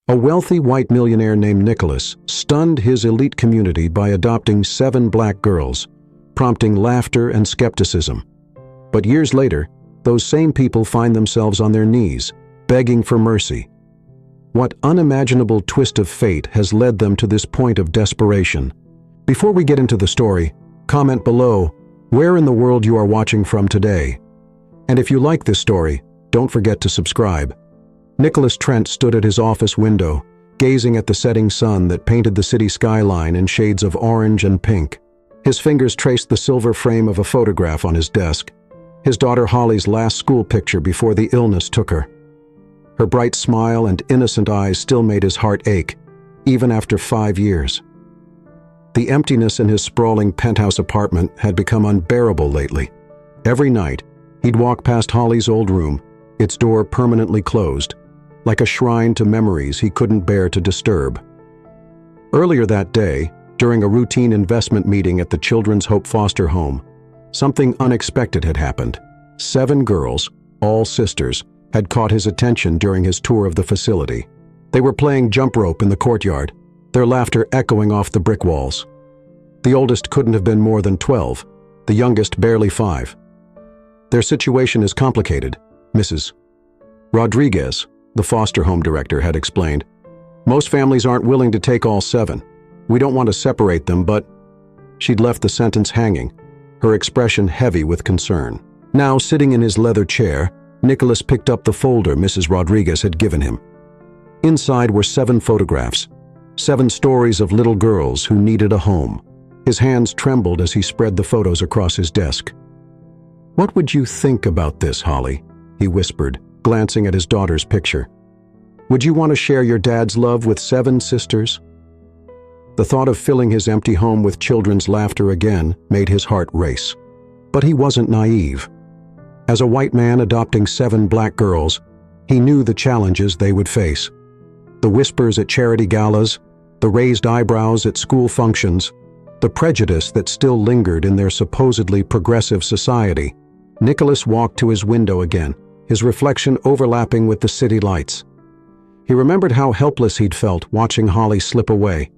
A wealthy white millionaire named Nicholas stunned his elite community by adopting 7 black girls, prompting laughter and skepticism. But years later, those same people find themselves on their knees, begging for mercy. What unimaginable twist of fate has led them to this point of desperation? Before we get into the story, comment below where in the world you are watching from today. And if you like this story, don't forget to subscribe. Nicholas Trent stood at his office window, gazing at the setting sun that painted the city skyline in shades of orange and pink. His fingers traced the silver frame of a photograph on his desk, his daughter Holly's last school picture before the illness took her. Her bright smile and innocent eyes still made his heart ache, even after 5 years. The emptiness in his sprawling penthouse apartment had become unbearable lately. Every night, he'd walk past Holly's old room, its door permanently closed, like a shrine to memories he couldn't bear to disturb. Earlier that day, during a routine investment meeting at the Children's Hope Foster Home, something unexpected had happened. 7 girls, all sisters, had caught his attention during his tour of the facility. They were playing jump rope in the courtyard, their laughter echoing off the brick walls. The oldest couldn't have been more than 12, the youngest barely 5. Their situation is complicated, Mrs. Rodriguez, the foster home director, had explained. Most families aren't willing to take all 7. We don't want to separate them, but... She'd left the sentence hanging, her expression heavy with concern. Now, sitting in his leather chair, Nicholas picked up the folder Mrs. Rodriguez had given him. Inside were 7 photographs, 7 stories of little girls who needed a home. His hands trembled as he spread the photos across his desk. "What would you think about this, Holly?" he whispered, glancing at his daughter's picture. "Would you want to share your dad's love with 7 sisters?" The thought of filling his empty home with children's laughter again made his heart race. But he wasn't naive. As a white man adopting 7 black girls, he knew the challenges they would face. The whispers at charity galas, the raised eyebrows at school functions, the prejudice that still lingered in their supposedly progressive society. Nicholas walked to his window again, his reflection overlapping with the city lights. He remembered how helpless he'd felt watching Holly slip away,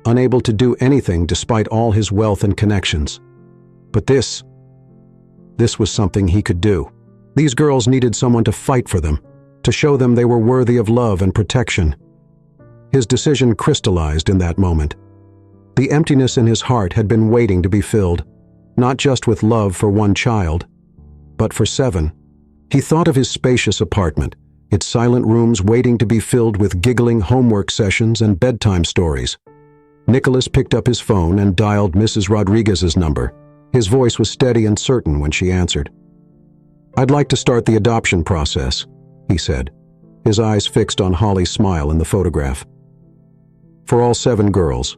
unable to do anything despite all his wealth and connections. But this was something he could do. These girls needed someone to fight for them, to show them they were worthy of love and protection. His decision crystallized in that moment. The emptiness in his heart had been waiting to be filled, not just with love for one child, but for 7. He thought of his spacious apartment, its silent rooms waiting to be filled with giggling homework sessions and bedtime stories. Nicholas picked up his phone and dialed Mrs. Rodriguez's number. His voice was steady and certain when she answered. "I'd like to start the adoption process," he said, his eyes fixed on Holly's smile in the photograph. "For all 7 girls."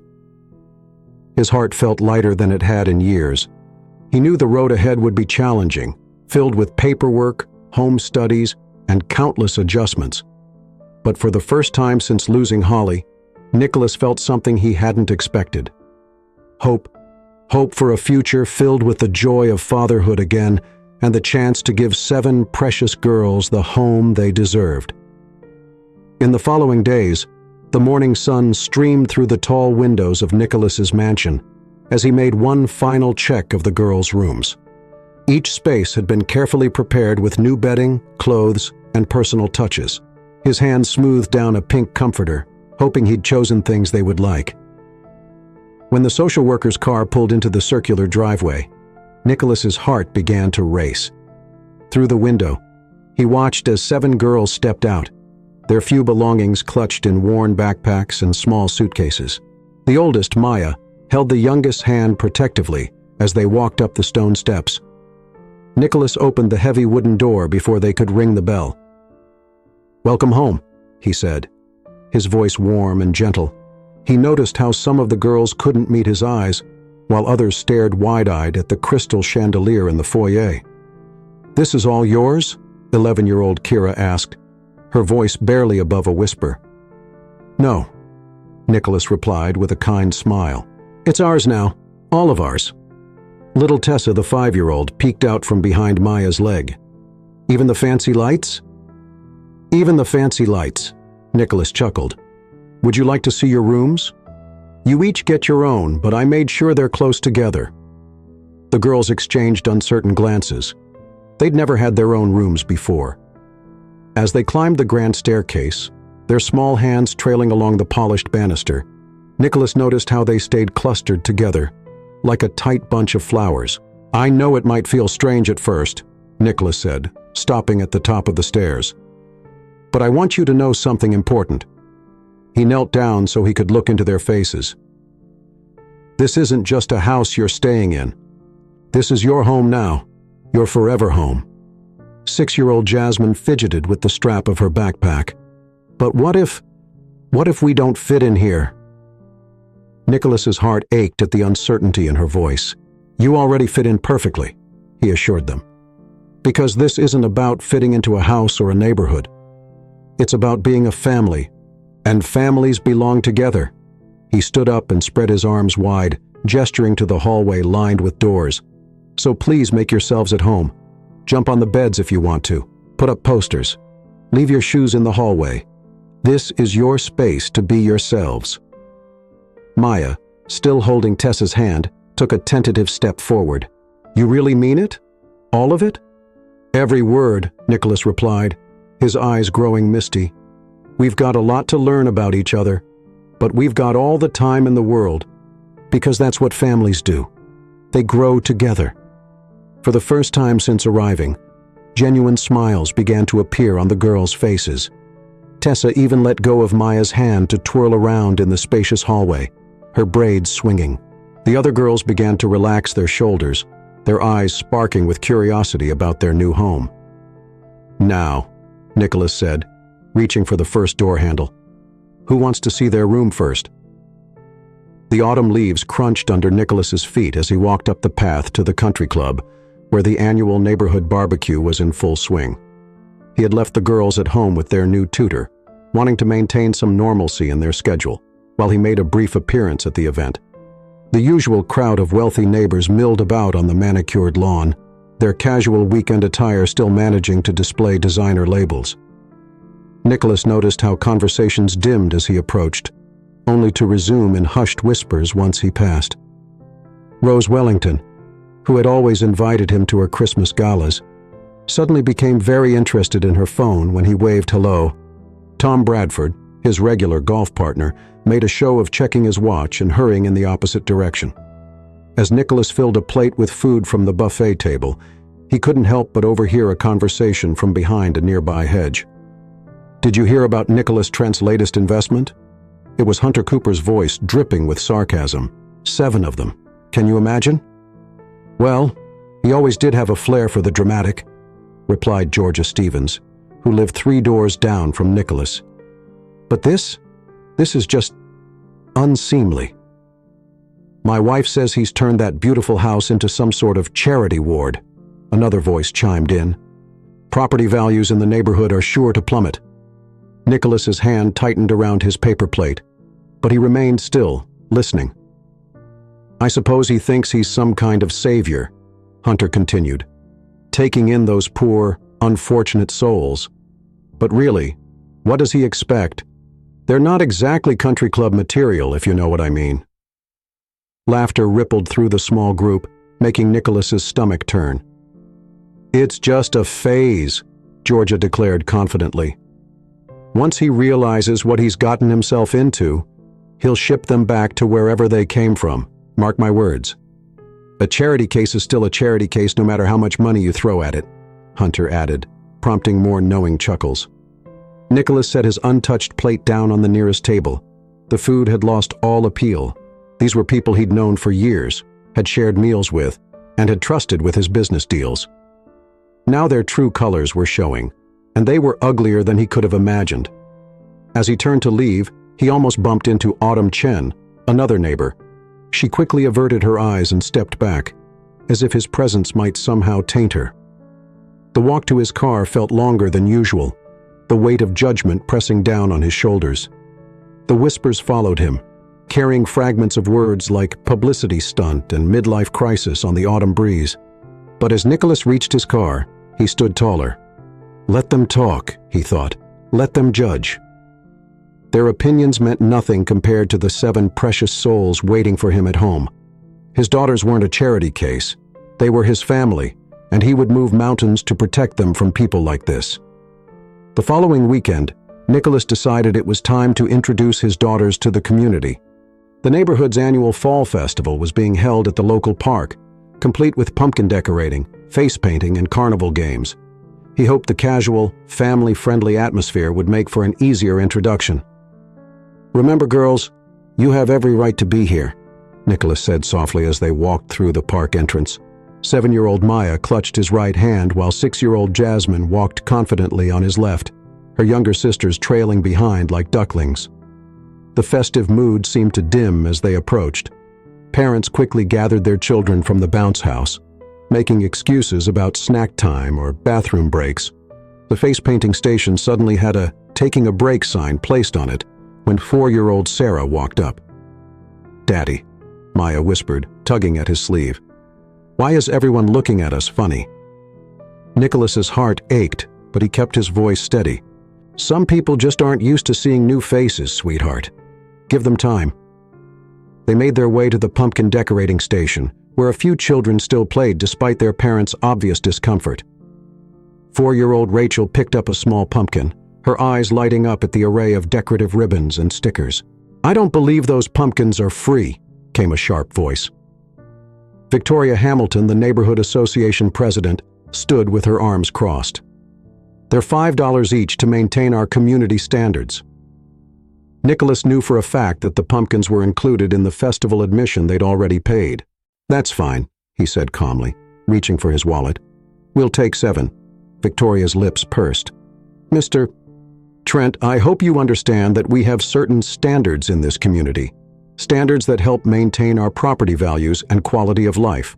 His heart felt lighter than it had in years. He knew the road ahead would be challenging, filled with paperwork, home studies, and countless adjustments. But for the first time since losing Holly, Nicholas felt something he hadn't expected. Hope for a future filled with the joy of fatherhood again, and the chance to give 7 precious girls the home they deserved. In the following days, the morning sun streamed through the tall windows of Nicholas's mansion as he made one final check of the girls' rooms. Each space had been carefully prepared with new bedding, clothes, and personal touches. His hand smoothed down a pink comforter, hoping he'd chosen things they would like. When the social worker's car pulled into the circular driveway, Nicholas's heart began to race. Through the window, he watched as 7 girls stepped out, their few belongings clutched in worn backpacks and small suitcases. The oldest, Maya, held the youngest's hand protectively as they walked up the stone steps. Nicholas opened the heavy wooden door before they could ring the bell. "Welcome home," he said, his voice warm and gentle. He noticed how some of the girls couldn't meet his eyes, while others stared wide-eyed at the crystal chandelier in the foyer. "This is all yours?" 11-year-old Kira asked, her voice barely above a whisper. "No," Nicholas replied with a kind smile. "It's ours now, all of ours." Little Tessa, the 5-year-old, peeked out from behind Maya's leg. "Even the fancy lights?" "Even the fancy lights," Nicholas chuckled, Would you like to see your rooms? You each get your own, but I made sure they're close together." The girls exchanged uncertain glances. They'd never had their own rooms before. As they climbed the grand staircase, their small hands trailing along the polished banister, Nicholas noticed how they stayed clustered together, like a tight bunch of flowers. "I know it might feel strange at first," Nicholas said, stopping at the top of the stairs. "But I want you to know something important." He knelt down so he could look into their faces. "This isn't just a house you're staying in. This is your home now, your forever home." 6-year-old Jasmine fidgeted with the strap of her backpack. "But what if we don't fit in here?" Nicholas's heart ached at the uncertainty in her voice. "You already fit in perfectly," he assured them. "Because this isn't about fitting into a house or a neighborhood. It's about being a family, and families belong together." He stood up and spread his arms wide, gesturing to the hallway lined with doors. "So please make yourselves at home. Jump on the beds if you want to. Put up posters. Leave your shoes in the hallway. This is your space to be yourselves." Maya, still holding Tessa's hand, took a tentative step forward. "You really mean it? All of it?" "Every word," Nicholas replied, his eyes growing misty. "We've got a lot to learn about each other, but we've got all the time in the world, because that's what families do. They grow together." For the first time since arriving, genuine smiles began to appear on the girls' faces. Tessa even let go of Maya's hand to twirl around in the spacious hallway, her braids swinging. The other girls began to relax their shoulders, their eyes sparking with curiosity about their new home. "Now," Nicholas said, reaching for the first door handle. "Who wants to see their room first?" The autumn leaves crunched under Nicholas's feet as he walked up the path to the country club, where the annual neighborhood barbecue was in full swing. He had left the girls at home with their new tutor, wanting to maintain some normalcy in their schedule, while he made a brief appearance at the event. The usual crowd of wealthy neighbors milled about on the manicured lawn, their casual weekend attire still managing to display designer labels. Nicholas noticed how conversations dimmed as he approached, only to resume in hushed whispers once he passed. Rose Wellington, who had always invited him to her Christmas galas, suddenly became very interested in her phone when he waved hello. Tom Bradford, his regular golf partner, made a show of checking his watch and hurrying in the opposite direction. As Nicholas filled a plate with food from the buffet table, he couldn't help but overhear a conversation from behind a nearby hedge. "Did you hear about Nicholas Trent's latest investment?" It was Hunter Cooper's voice, dripping with sarcasm. 7 of them. Can you imagine? "Well, he always did have a flair for the dramatic," replied Georgia Stevens, who lived 3 doors down from Nicholas. "But this is just unseemly. My wife says he's turned that beautiful house into some sort of charity ward," another voice chimed in. "Property values in the neighborhood are sure to plummet." Nicholas's hand tightened around his paper plate, but he remained still, listening. "I suppose he thinks he's some kind of savior," Hunter continued, "taking in those poor, unfortunate souls. But really, what does he expect? They're not exactly country club material, if you know what I mean." Laughter rippled through the small group, making Nicholas's stomach turn. "It's just a phase," Georgia declared confidently. "Once he realizes what he's gotten himself into, he'll ship them back to wherever they came from. Mark my words. A charity case is still a charity case no matter how much money you throw at it," Hunter added, prompting more knowing chuckles. Nicholas set his untouched plate down on the nearest table. The food had lost all appeal. These were people he'd known for years, had shared meals with, and had trusted with his business deals. Now their true colors were showing, and they were uglier than he could have imagined. As he turned to leave, he almost bumped into Autumn Chen, another neighbor. She quickly averted her eyes and stepped back, as if his presence might somehow taint her. The walk to his car felt longer than usual, the weight of judgment pressing down on his shoulders. The whispers followed him, carrying fragments of words like publicity stunt and midlife crisis on the autumn breeze. But as Nicholas reached his car, he stood taller. Let them talk, he thought. Let them judge. Their opinions meant nothing compared to the 7 precious souls waiting for him at home. His daughters weren't a charity case. They were his family, and he would move mountains to protect them from people like this. The following weekend, Nicholas decided it was time to introduce his daughters to the community. The neighborhood's annual fall festival was being held at the local park, complete with pumpkin decorating, face painting, and carnival games. He hoped the casual, family-friendly atmosphere would make for an easier introduction. "Remember, girls, you have every right to be here," Nicholas said softly as they walked through the park entrance. 7-year-old Maya clutched his right hand while 6-year-old Jasmine walked confidently on his left, her younger sisters trailing behind like ducklings. The festive mood seemed to dim as they approached. Parents quickly gathered their children from the bounce house, making excuses about snack time or bathroom breaks. The face-painting station suddenly had a "taking a break" sign placed on it when 4-year-old Sarah walked up. "Daddy," Maya whispered, tugging at his sleeve. "Why is everyone looking at us funny?" Nicholas's heart ached, but he kept his voice steady. "Some people just aren't used to seeing new faces, sweetheart. Give them time." They made their way to the pumpkin decorating station, where a few children still played despite their parents' obvious discomfort. 4-year-old Rachel picked up a small pumpkin, her eyes lighting up at the array of decorative ribbons and stickers. "I don't believe those pumpkins are free," came a sharp voice. Victoria Hamilton, the neighborhood association president, stood with her arms crossed. "They're $5 each to maintain our community standards." Nicholas knew for a fact that the pumpkins were included in the festival admission they'd already paid. "That's fine," he said calmly, reaching for his wallet. "We'll take 7. Victoria's lips pursed. "Mr. Trent, I hope you understand that we have certain standards in this community. Standards that help maintain our property values and quality of life.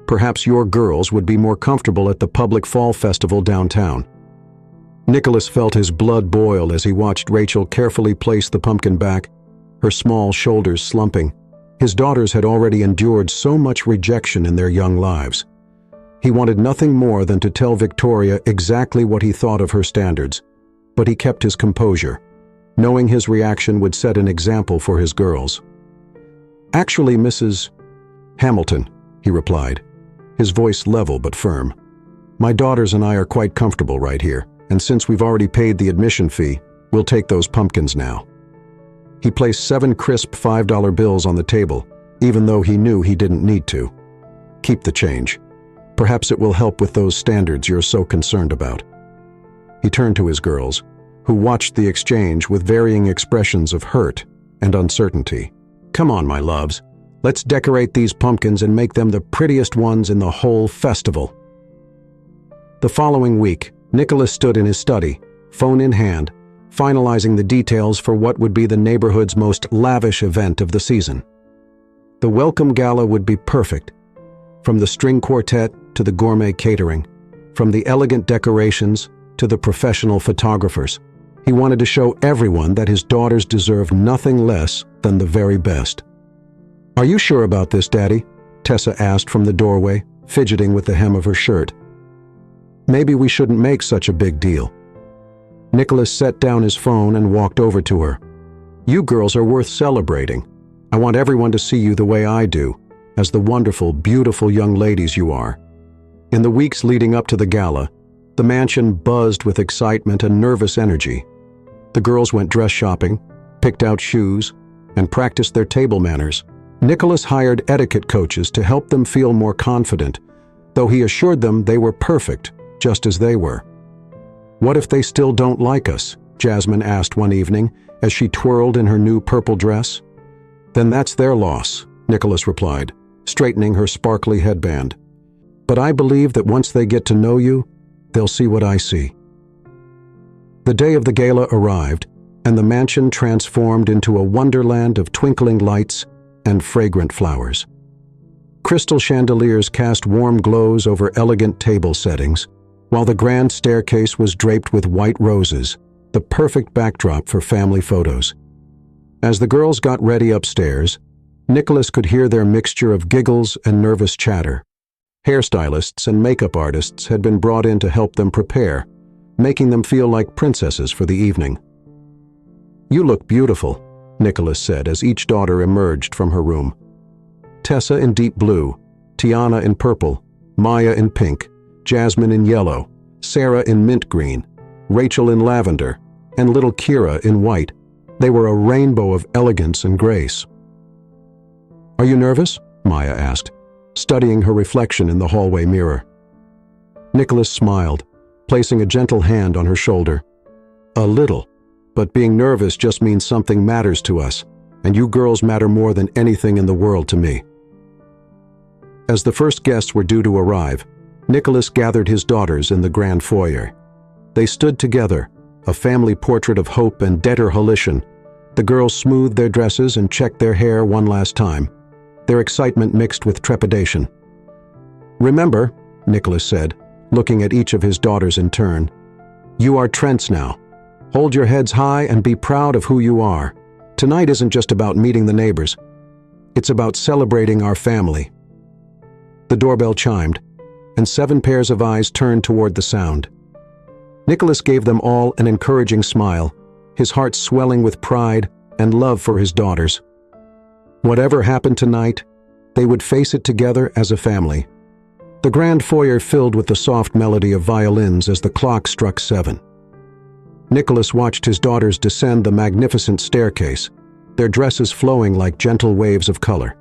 Perhaps your girls would be more comfortable at the public fall festival downtown." Nicholas felt his blood boil as he watched Rachel carefully place the pumpkin back, her small shoulders slumping. His daughters had already endured so much rejection in their young lives. He wanted nothing more than to tell Victoria exactly what he thought of her standards, but he kept his composure, knowing his reaction would set an example for his girls. "Actually, Mrs. Hamilton," he replied, his voice level but firm. "My daughters and I are quite comfortable right here, and since we've already paid the admission fee, we'll take those pumpkins now." He placed 7 crisp $5 bills on the table, even though he knew he didn't need to. "Keep the change. Perhaps it will help with those standards you're so concerned about." He turned to his girls, who watched the exchange with varying expressions of hurt and uncertainty. "Come on, my loves. Let's decorate these pumpkins and make them the prettiest ones in the whole festival." The following week, Nicholas stood in his study, phone in hand, finalizing the details for what would be the neighborhood's most lavish event of the season. The welcome gala would be perfect. From the string quartet to the gourmet catering, from the elegant decorations to the professional photographers, he wanted to show everyone that his daughters deserved nothing less than the very best. "Are you sure about this, Daddy?" Tessa asked from the doorway, fidgeting with the hem of her shirt. "Maybe we shouldn't make such a big deal." Nicholas set down his phone and walked over to her. "You girls are worth celebrating. I want everyone to see you the way I do, as the wonderful, beautiful young ladies you are." In the weeks leading up to the gala, the mansion buzzed with excitement and nervous energy. The girls went dress shopping, picked out shoes, and practiced their table manners. Nicholas hired etiquette coaches to help them feel more confident, though he assured them they were perfect, just as they were. "What if they still don't like us?" Jasmine asked one evening as she twirled in her new purple dress. "Then that's their loss," Nicholas replied, straightening her sparkly headband. "But I believe that once they get to know you, they'll see what I see." The day of the gala arrived, and the mansion transformed into a wonderland of twinkling lights and fragrant flowers. Crystal chandeliers cast warm glows over elegant table settings, while the grand staircase was draped with white roses, the perfect backdrop for family photos. As the girls got ready upstairs, Nicholas could hear their mixture of giggles and nervous chatter. Hairstylists and makeup artists had been brought in to help them prepare, making them feel like princesses for the evening. "You look beautiful," Nicholas said as each daughter emerged from her room. Tessa in deep blue, Tiana in purple, Maya in pink, Jasmine in yellow, Sarah in mint green, Rachel in lavender, and little Kira in white. They were a rainbow of elegance and grace. "Are you nervous?" Maya asked, studying her reflection in the hallway mirror. Nicholas smiled, placing a gentle hand on her shoulder. "A little, but being nervous just means something matters to us, and you girls matter more than anything in the world to me." As the first guests were due to arrive, Nicholas gathered his daughters in the grand foyer. They stood together, a family portrait of hope and determination. The girls smoothed their dresses and checked their hair one last time, their excitement mixed with trepidation. "Remember," Nicholas said, looking at each of his daughters in turn, "you are Trents now. Hold your heads high and be proud of who you are. Tonight isn't just about meeting the neighbors. It's about celebrating our family." The doorbell chimed, and 7 pairs of eyes turned toward the sound. Nicholas gave them all an encouraging smile, his heart swelling with pride and love for his daughters. Whatever happened tonight, they would face it together as a family. The grand foyer filled with the soft melody of violins as the clock struck 7. Nicholas watched his daughters descend the magnificent staircase, their dresses flowing like gentle waves of color.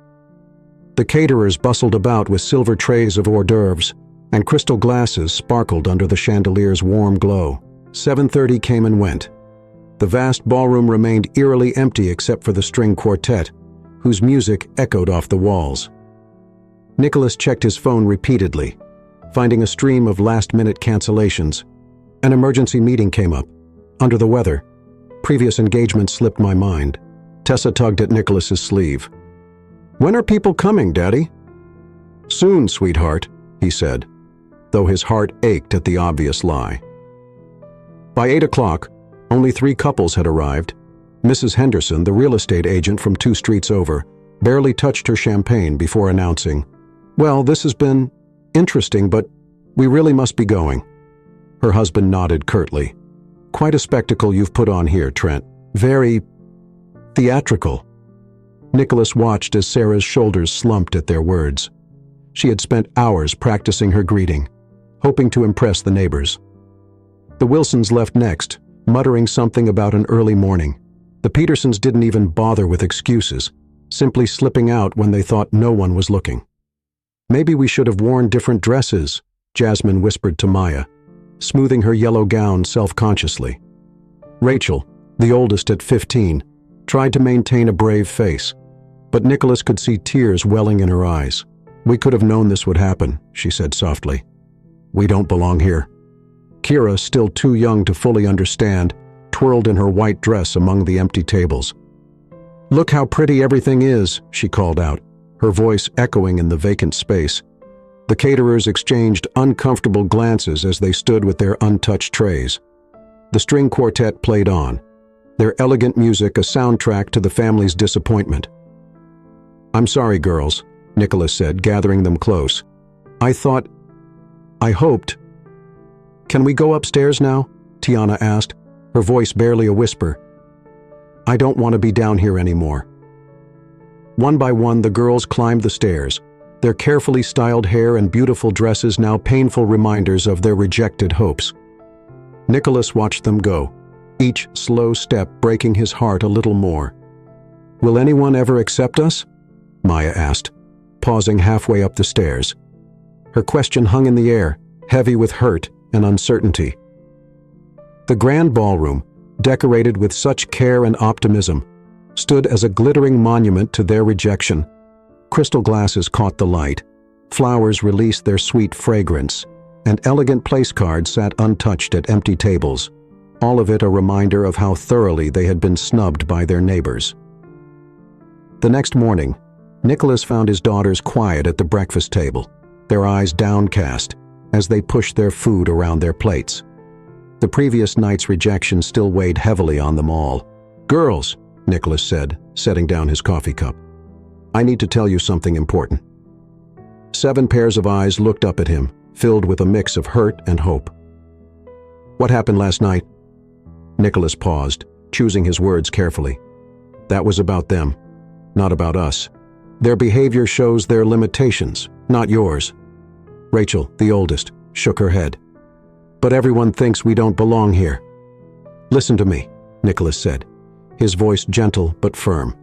The caterers bustled about with silver trays of hors d'oeuvres, and crystal glasses sparkled under the chandelier's warm glow. 7:30 came and went. The vast ballroom remained eerily empty except for the string quartet, whose music echoed off the walls. Nicholas checked his phone repeatedly, finding a stream of last-minute cancellations. An emergency meeting came up. Under the weather. Previous engagement slipped my mind. Tessa tugged at Nicholas's sleeve. "When are people coming, Daddy?" "Soon, sweetheart," he said, though his heart ached at the obvious lie. By 8 o'clock, only 3 couples had arrived. Mrs. Henderson, the real estate agent from 2 streets over, barely touched her champagne before announcing, "Well, this has been interesting, but we really must be going." Her husband nodded curtly. "Quite a spectacle you've put on here, Trent. Very theatrical." Nicholas watched as Sarah's shoulders slumped at their words. She had spent hours practicing her greeting, hoping to impress the neighbors. The Wilsons left next, muttering something about an early morning. The Petersons didn't even bother with excuses, simply slipping out when they thought no one was looking. "Maybe we should have worn different dresses," Jasmine whispered to Maya, smoothing her yellow gown self-consciously. Rachel, the oldest at 15, tried to maintain a brave face, but Nicholas could see tears welling in her eyes. "We could have known this would happen," she said softly. "We don't belong here." Kira, still too young to fully understand, twirled in her white dress among the empty tables. "Look how pretty everything is," she called out, her voice echoing in the vacant space. The caterers exchanged uncomfortable glances as they stood with their untouched trays. The string quartet played on, their elegant music a soundtrack to the family's disappointment. "I'm sorry, girls," Nicholas said, gathering them close. I hoped." "Can we go upstairs now?" Tiana asked, her voice barely a whisper. "I don't want to be down here anymore." One by one, the girls climbed the stairs, their carefully styled hair and beautiful dresses now painful reminders of their rejected hopes. Nicholas watched them go, each slow step breaking his heart a little more. "Will anyone ever accept us?" Maya asked, pausing halfway up the stairs. Her question hung in the air, heavy with hurt and uncertainty. The grand ballroom, decorated with such care and optimism, stood as a glittering monument to their rejection. Crystal glasses caught the light, flowers released their sweet fragrance, and elegant place cards sat untouched at empty tables, all of it a reminder of how thoroughly they had been snubbed by their neighbors. The next morning, Nicholas found his daughters quiet at the breakfast table, their eyes downcast as they pushed their food around their plates. The previous night's rejection still weighed heavily on them all. "Girls," Nicholas said, setting down his coffee cup, "I need to tell you something important." 7 pairs of eyes looked up at him, filled with a mix of hurt and hope. "What happened last night?" Nicholas paused, choosing his words carefully. That was about them, not about us. Their behavior shows their limitations, not yours. Rachel, the oldest, shook her head. But everyone thinks we don't belong here. Listen to me, Nicholas said, his voice gentle but firm.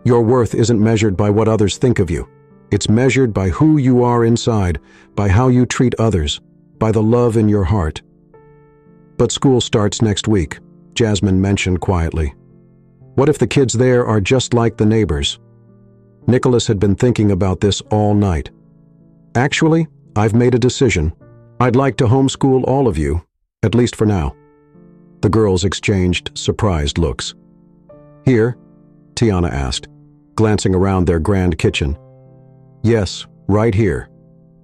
Your worth isn't measured by what others think of you. It's measured by who you are inside, by how you treat others, by the love in your heart. But school starts next week, Jasmine mentioned quietly. What if the kids there are just like the neighbors? Nicholas had been thinking about this all night. Actually, I've made a decision. I'd like to homeschool all of you, at least for now. The girls exchanged surprised looks. Here? Tiana asked, glancing around their grand kitchen. Yes, right here.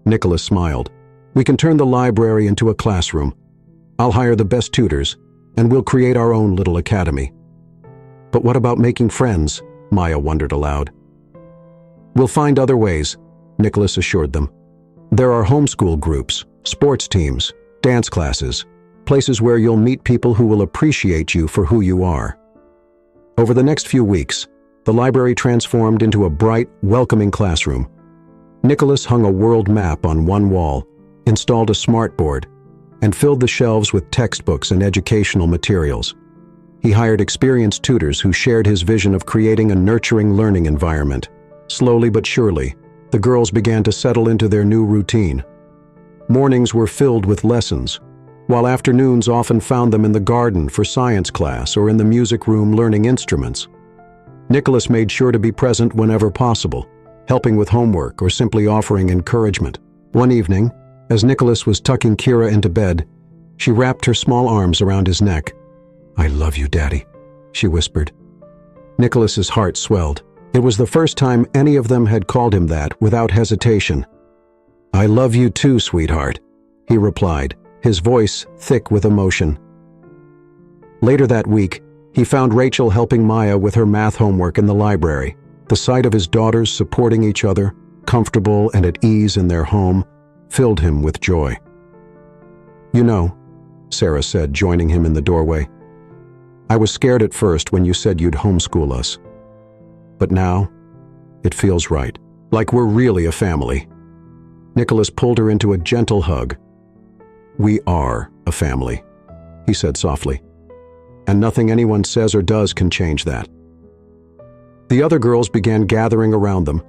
Nicholas smiled. We can turn the library into a classroom. I'll hire the best tutors, and we'll create our own little academy. But what about making friends? Maya wondered aloud. We'll find other ways, Nicholas assured them. There are homeschool groups, sports teams, dance classes, places where you'll meet people who will appreciate you for who you are. Over the next few weeks, the library transformed into a bright, welcoming classroom. Nicholas hung a world map on one wall, installed a smartboard, and filled the shelves with textbooks and educational materials. He hired experienced tutors who shared his vision of creating a nurturing learning environment. Slowly but surely, the girls began to settle into their new routine. Mornings were filled with lessons, while afternoons often found them in the garden for science class or in the music room learning instruments. Nicholas made sure to be present whenever possible, helping with homework or simply offering encouragement. One evening, as Nicholas was tucking Kira into bed, she wrapped her small arms around his neck. "I love you, Daddy," she whispered. Nicholas's heart swelled. It was the first time any of them had called him that without hesitation. "I love you too, sweetheart," he replied, his voice thick with emotion. Later that week, he found Rachel helping Maya with her math homework in the library. The sight of his daughters supporting each other, comfortable and at ease in their home, filled him with joy. "You know," Sarah said, joining him in the doorway, "I was scared at first when you said you'd homeschool us. But now, it feels right, like we're really a family." Nicholas pulled her into a gentle hug. "We are a family," he said softly, "and nothing anyone says or does can change that." The other girls began gathering around them,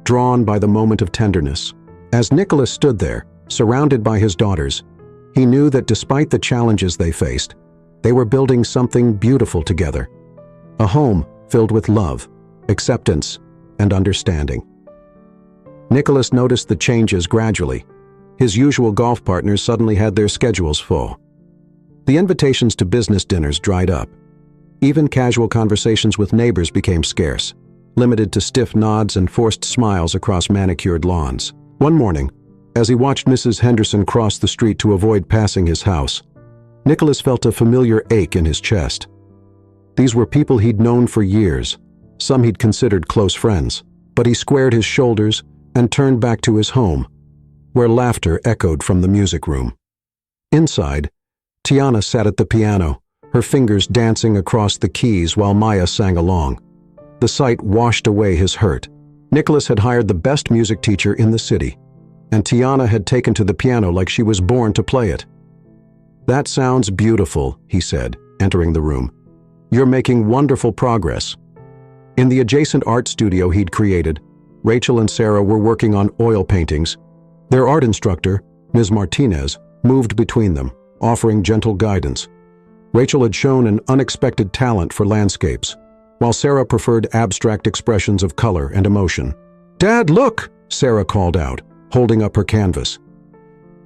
drawn by the moment of tenderness. As Nicholas stood there, surrounded by his daughters, he knew that despite the challenges they faced, they were building something beautiful together. A home filled with love, acceptance, and understanding. Nicholas noticed the changes gradually. His usual golf partners suddenly had their schedules full. The invitations to business dinners dried up. Even casual conversations with neighbors became scarce, limited to stiff nods and forced smiles across manicured lawns. One morning, as he watched Mrs. Henderson cross the street to avoid passing his house, Nicholas felt a familiar ache in his chest. These were people he'd known for years, some he'd considered close friends, but he squared his shoulders and turned back to his home, where laughter echoed from the music room. Inside, Tiana sat at the piano, her fingers dancing across the keys while Maya sang along. The sight washed away his hurt. Nicholas had hired the best music teacher in the city, and Tiana had taken to the piano like she was born to play it. "That sounds beautiful," he said, entering the room. "You're making wonderful progress." In the adjacent art studio he'd created, Rachel and Sarah were working on oil paintings. Their art instructor, Ms. Martinez, moved between them, offering gentle guidance. Rachel had shown an unexpected talent for landscapes, while Sarah preferred abstract expressions of color and emotion. "Dad, look!" Sarah called out, holding up her canvas.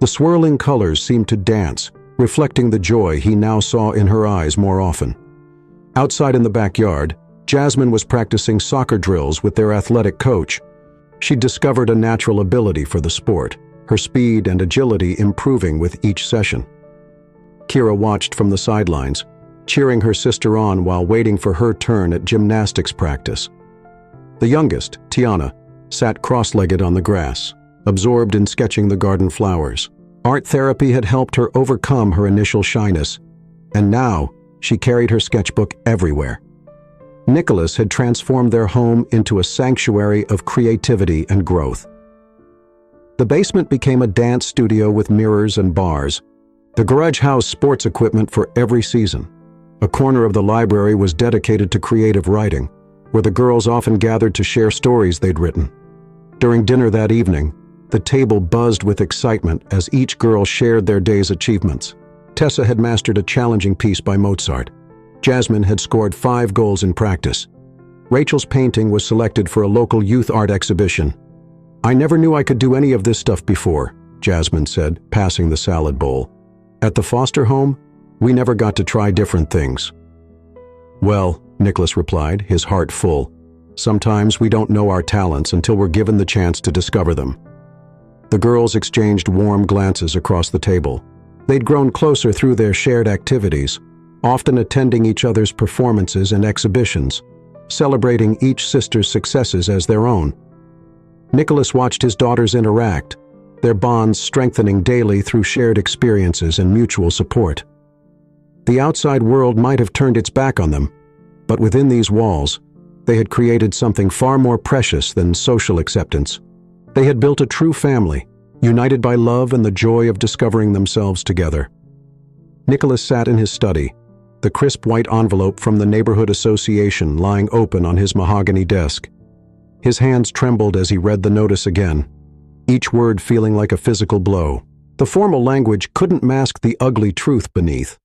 The swirling colors seemed to dance, reflecting the joy he now saw in her eyes more often. Outside in the backyard, Jasmine was practicing soccer drills with their athletic coach. She discovered a natural ability for the sport, her speed and agility improving with each session. Kira watched from the sidelines, cheering her sister on while waiting for her turn at gymnastics practice. The youngest, Tiana, sat cross-legged on the grass, absorbed in sketching the garden flowers. Art therapy had helped her overcome her initial shyness, and now She carried her sketchbook everywhere. Nicholas had transformed their home into a sanctuary of creativity and growth. The basement became a dance studio with mirrors and bars. The garage housed sports equipment for every season. A corner of the library was dedicated to creative writing, where the girls often gathered to share stories they'd written. During dinner that evening, the table buzzed with excitement as each girl shared their day's achievements. Tessa had mastered a challenging piece by Mozart. Jasmine had scored 5 goals in practice. Rachel's painting was selected for a local youth art exhibition. "I never knew I could do any of this stuff before," Jasmine said, passing the salad bowl. "At the foster home, we never got to try different things." "Well," Nicholas replied, his heart full, "sometimes we don't know our talents until we're given the chance to discover them." The girls exchanged warm glances across the table. They'd grown closer through their shared activities, often attending each other's performances and exhibitions, celebrating each sister's successes as their own. Nicholas watched his daughters interact, their bonds strengthening daily through shared experiences and mutual support. The outside world might have turned its back on them, but within these walls, they had created something far more precious than social acceptance. They had built a true family, united by love and the joy of discovering themselves together. Nicholas sat in his study, the crisp white envelope from the neighborhood association lying open on his mahogany desk. His hands trembled as he read the notice again, each word feeling like a physical blow. The formal language couldn't mask the ugly truth beneath.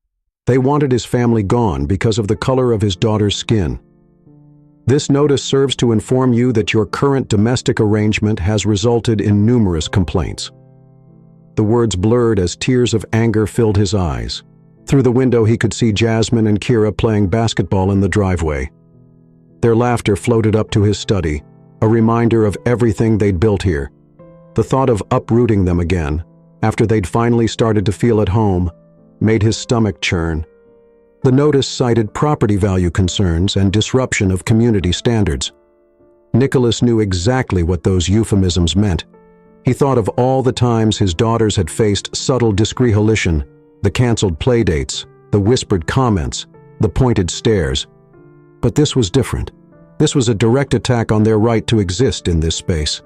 They wanted his family gone because of the color of his daughter's skin. "This notice serves to inform you that your current domestic arrangement has resulted in numerous complaints." The words blurred as tears of anger filled his eyes. Through the window he could see Jasmine and Kira playing basketball in the driveway. Their laughter floated up to his study, a reminder of everything they'd built here. The thought of uprooting them again, after they'd finally started to feel at home, made his stomach churn. The notice cited property value concerns and disruption of community standards. Nicholas knew exactly what those euphemisms meant. He thought of all the times his daughters had faced subtle disgretion, the canceled playdates, the whispered comments, the pointed stares. But this was different. This was a direct attack on their right to exist in this space.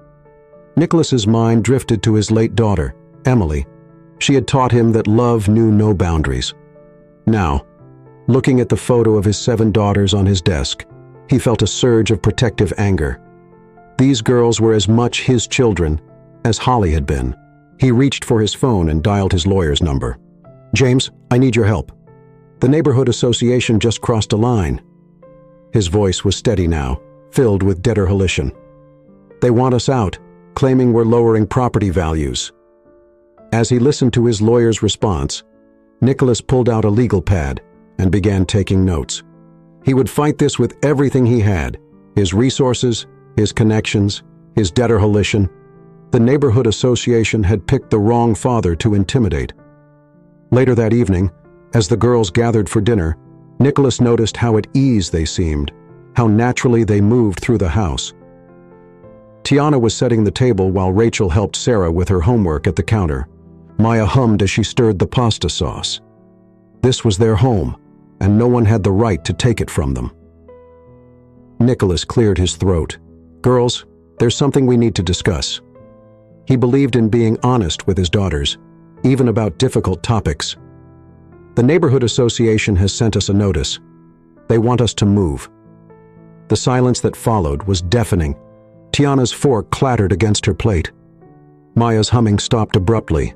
Nicholas's mind drifted to his late daughter, Emily. She had taught him that love knew no boundaries. Now, looking at the photo of his 7 daughters on his desk, he felt a surge of protective anger. These girls were as much his children as Holly had been. He reached for his phone and dialed his lawyer's number. "James, I need your help. The neighborhood association just crossed a line." His voice was steady now, filled with determination. "They want us out, claiming we're lowering property values." As he listened to his lawyer's response, Nicholas pulled out a legal pad and began taking notes. He would fight this with everything he had, his resources, his connections, his determination. The neighborhood association had picked the wrong father to intimidate. Later that evening, as the girls gathered for dinner, Nicholas noticed how at ease they seemed, how naturally they moved through the house. Tiana was setting the table while Rachel helped Sarah with her homework at the counter. Maya hummed as she stirred the pasta sauce. This was their home, and no one had the right to take it from them. Nicholas cleared his throat. "Girls, there's something we need to discuss." He believed in being honest with his daughters, even about difficult topics. "The neighborhood association has sent us a notice. They want us to move." The silence that followed was deafening. Tiana's fork clattered against her plate. Maya's humming stopped abruptly.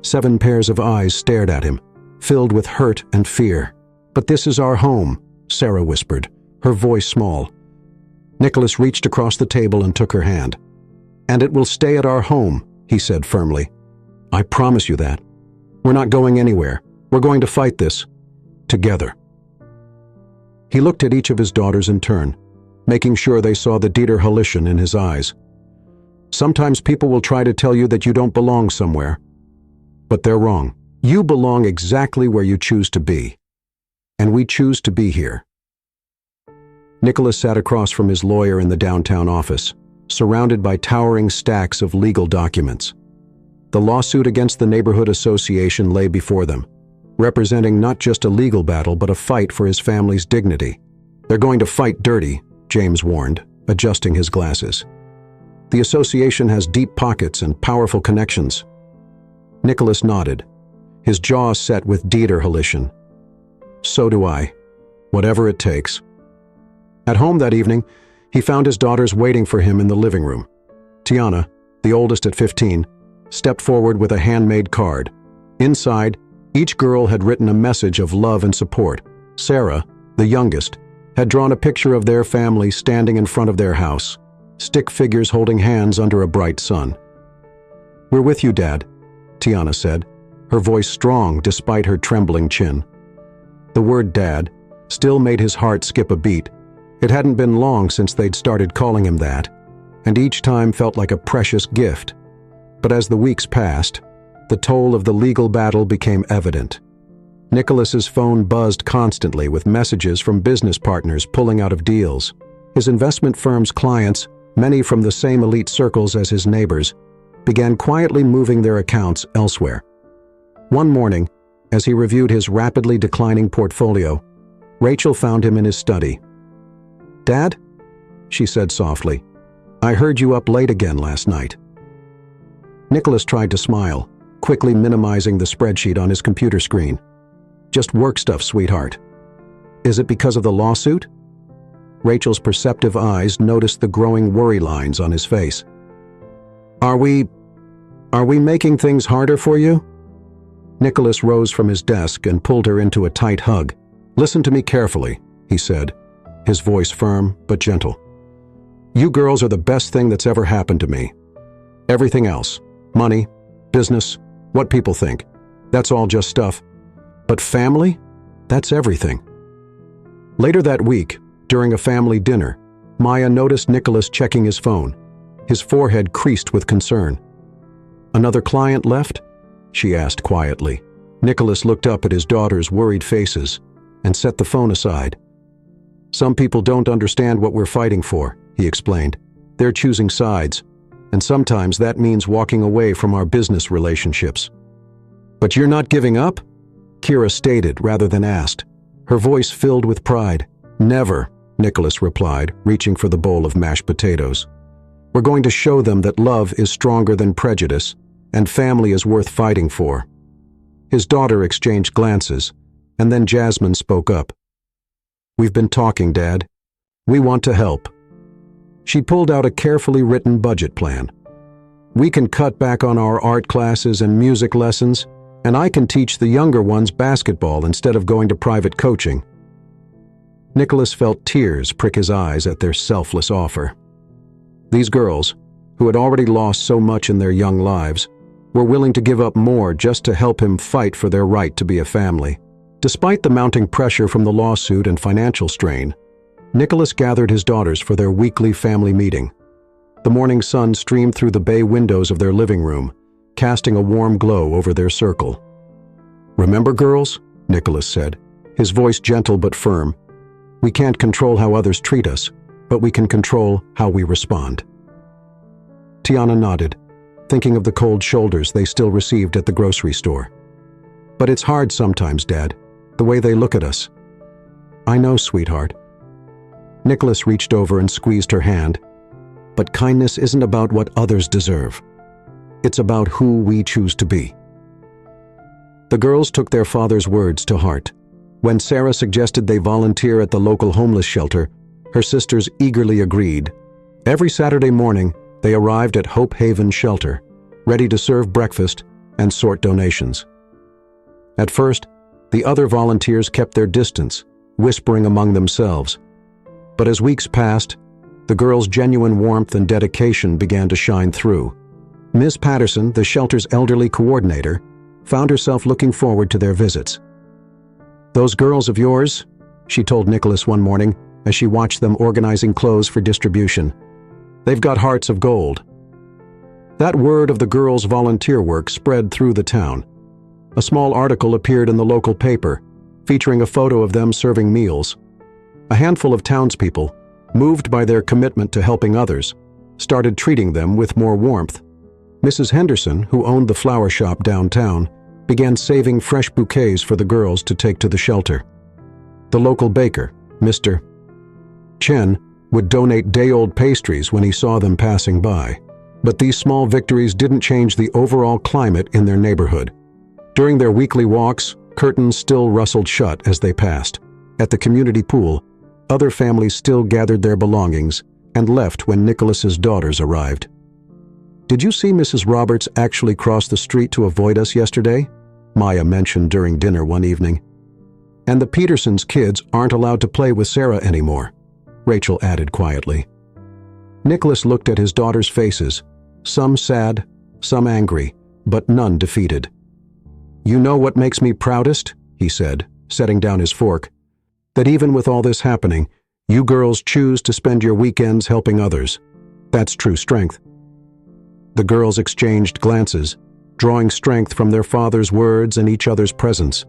7 pairs of eyes stared at him, filled with hurt and fear. "But this is our home," Sarah whispered, her voice small. Nicholas reached across the table and took her hand. "And it will stay at our home," he said firmly. "I promise you that. We're not going anywhere. We're going to fight this. Together." He looked at each of his daughters in turn, making sure they saw the determination in his eyes. "Sometimes people will try to tell you that you don't belong somewhere. But they're wrong. You belong exactly where you choose to be. And we choose to be here." Nicholas sat across from his lawyer in the downtown office, surrounded by towering stacks of legal documents. The lawsuit against the neighborhood association lay before them, representing not just a legal battle but a fight for his family's dignity. "They're going to fight dirty," James warned, adjusting his glasses. "The association has deep pockets and powerful connections." Nicholas nodded, his jaw set with determination. "So do I. Whatever it takes." At home that evening, he found his daughters waiting for him in the living room. Tiana, the oldest at 15, stepped forward with a handmade card. Inside, each girl had written a message of love and support. Sarah, the youngest, had drawn a picture of their family standing in front of their house, stick figures holding hands under a bright sun. "We're with you, Dad," Tiana said, her voice strong despite her trembling chin. The word Dad still made his heart skip a beat. It hadn't been long since they'd started calling him that, and each time felt like a precious gift. But as the weeks passed, the toll of the legal battle became evident. Nicholas's phone buzzed constantly with messages from business partners pulling out of deals. His investment firm's clients, many from the same elite circles as his neighbors, began quietly moving their accounts elsewhere. One morning, as he reviewed his rapidly declining portfolio, Rachel found him in his study. "Dad?" she said softly. "I heard you up late again last night." Nicholas tried to smile, quickly minimizing the spreadsheet on his computer screen. "Just work stuff, sweetheart." "Is it because of the lawsuit?" Rachel's perceptive eyes noticed the growing worry lines on his face. Are we making things harder for you?" Nicholas rose from his desk and pulled her into a tight hug. "Listen to me carefully," he said, his voice firm but gentle. "You girls are the best thing that's ever happened to me. Everything else, money, business, what people think, that's all just stuff. But family? That's everything." Later that week, during a family dinner, Maya noticed Nicholas checking his phone. His forehead creased with concern. "Another client left?" she asked quietly. Nicholas looked up at his daughter's worried faces and set the phone aside. "Some people don't understand what we're fighting for," he explained. "They're choosing sides, and sometimes that means walking away from our business relationships." "But you're not giving up?" Kira stated rather than asked, her voice filled with pride. "Never," Nicholas replied, reaching for the bowl of mashed potatoes. "We're going to show them that love is stronger than prejudice, and family is worth fighting for." His daughter exchanged glances, and then Jasmine spoke up. "We've been talking, Dad. We want to help." She pulled out a carefully written budget plan. "We can cut back on our art classes and music lessons, and I can teach the younger ones basketball instead of going to private coaching." Nicholas felt tears prick his eyes at their selfless offer. These girls, who had already lost so much in their young lives, were willing to give up more just to help him fight for their right to be a family. Despite the mounting pressure from the lawsuit and financial strain, Nicholas gathered his daughters for their weekly family meeting. The morning sun streamed through the bay windows of their living room, casting a warm glow over their circle. "Remember, girls?" Nicholas said, his voice gentle but firm. "We can't control how others treat us, but we can control how we respond." Tiana nodded, thinking of the cold shoulders they still received at the grocery store. "But it's hard sometimes, Dad, the way they look at us." "I know, sweetheart." Nicholas reached over and squeezed her hand. "But kindness isn't about what others deserve. It's about who we choose to be." The girls took their father's words to heart. When Sarah suggested they volunteer at the local homeless shelter, her sisters eagerly agreed. Every Saturday morning, they arrived at Hope Haven Shelter, ready to serve breakfast and sort donations. At first, the other volunteers kept their distance, whispering among themselves. But as weeks passed, the girls' genuine warmth and dedication began to shine through. Ms. Patterson, the shelter's elderly coordinator, found herself looking forward to their visits. "Those girls of yours," she told Nicholas one morning as she watched them organizing clothes for distribution, "they've got hearts of gold." That word of the girls' volunteer work spread through the town. A small article appeared in the local paper, featuring a photo of them serving meals. A handful of townspeople, moved by their commitment to helping others, started treating them with more warmth. Mrs. Henderson, who owned the flower shop downtown, began saving fresh bouquets for the girls to take to the shelter. The local baker, Mr. Chen, would donate day-old pastries when he saw them passing by. But these small victories didn't change the overall climate in their neighborhood. During their weekly walks, curtains still rustled shut as they passed. At the community pool, other families still gathered their belongings and left when Nicholas's daughters arrived. "Did you see Mrs. Roberts actually cross the street to avoid us yesterday?" Maya mentioned during dinner one evening. "And the Petersons' kids aren't allowed to play with Sarah anymore," Rachel added quietly. Nicholas looked at his daughters' faces, some sad, some angry, but none defeated. "You know what makes me proudest?" he said, setting down his fork. "That even with all this happening, you girls choose to spend your weekends helping others. That's true strength." The girls exchanged glances, drawing strength from their father's words and each other's presence.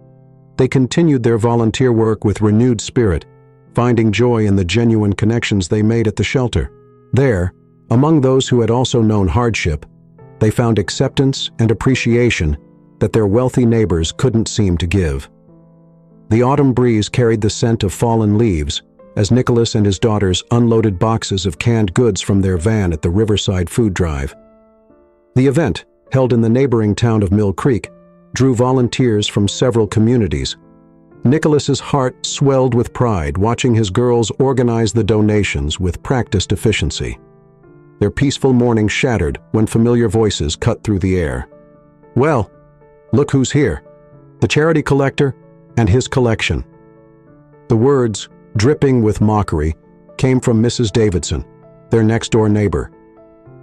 They continued their volunteer work with renewed spirit, finding joy in the genuine connections they made at the shelter. There, among those who had also known hardship, they found acceptance and appreciation that their wealthy neighbors couldn't seem to give. The autumn breeze carried the scent of fallen leaves as Nicholas and his daughters unloaded boxes of canned goods from their van at the Riverside Food Drive. The event, held in the neighboring town of Mill Creek, drew volunteers from several communities. Nicholas's heart swelled with pride watching his girls organize the donations with practiced efficiency. Their peaceful morning shattered when familiar voices cut through the air. "Well, look who's here. The charity collector and his collection." The words, dripping with mockery, came from Mrs. Davidson, their next-door neighbor.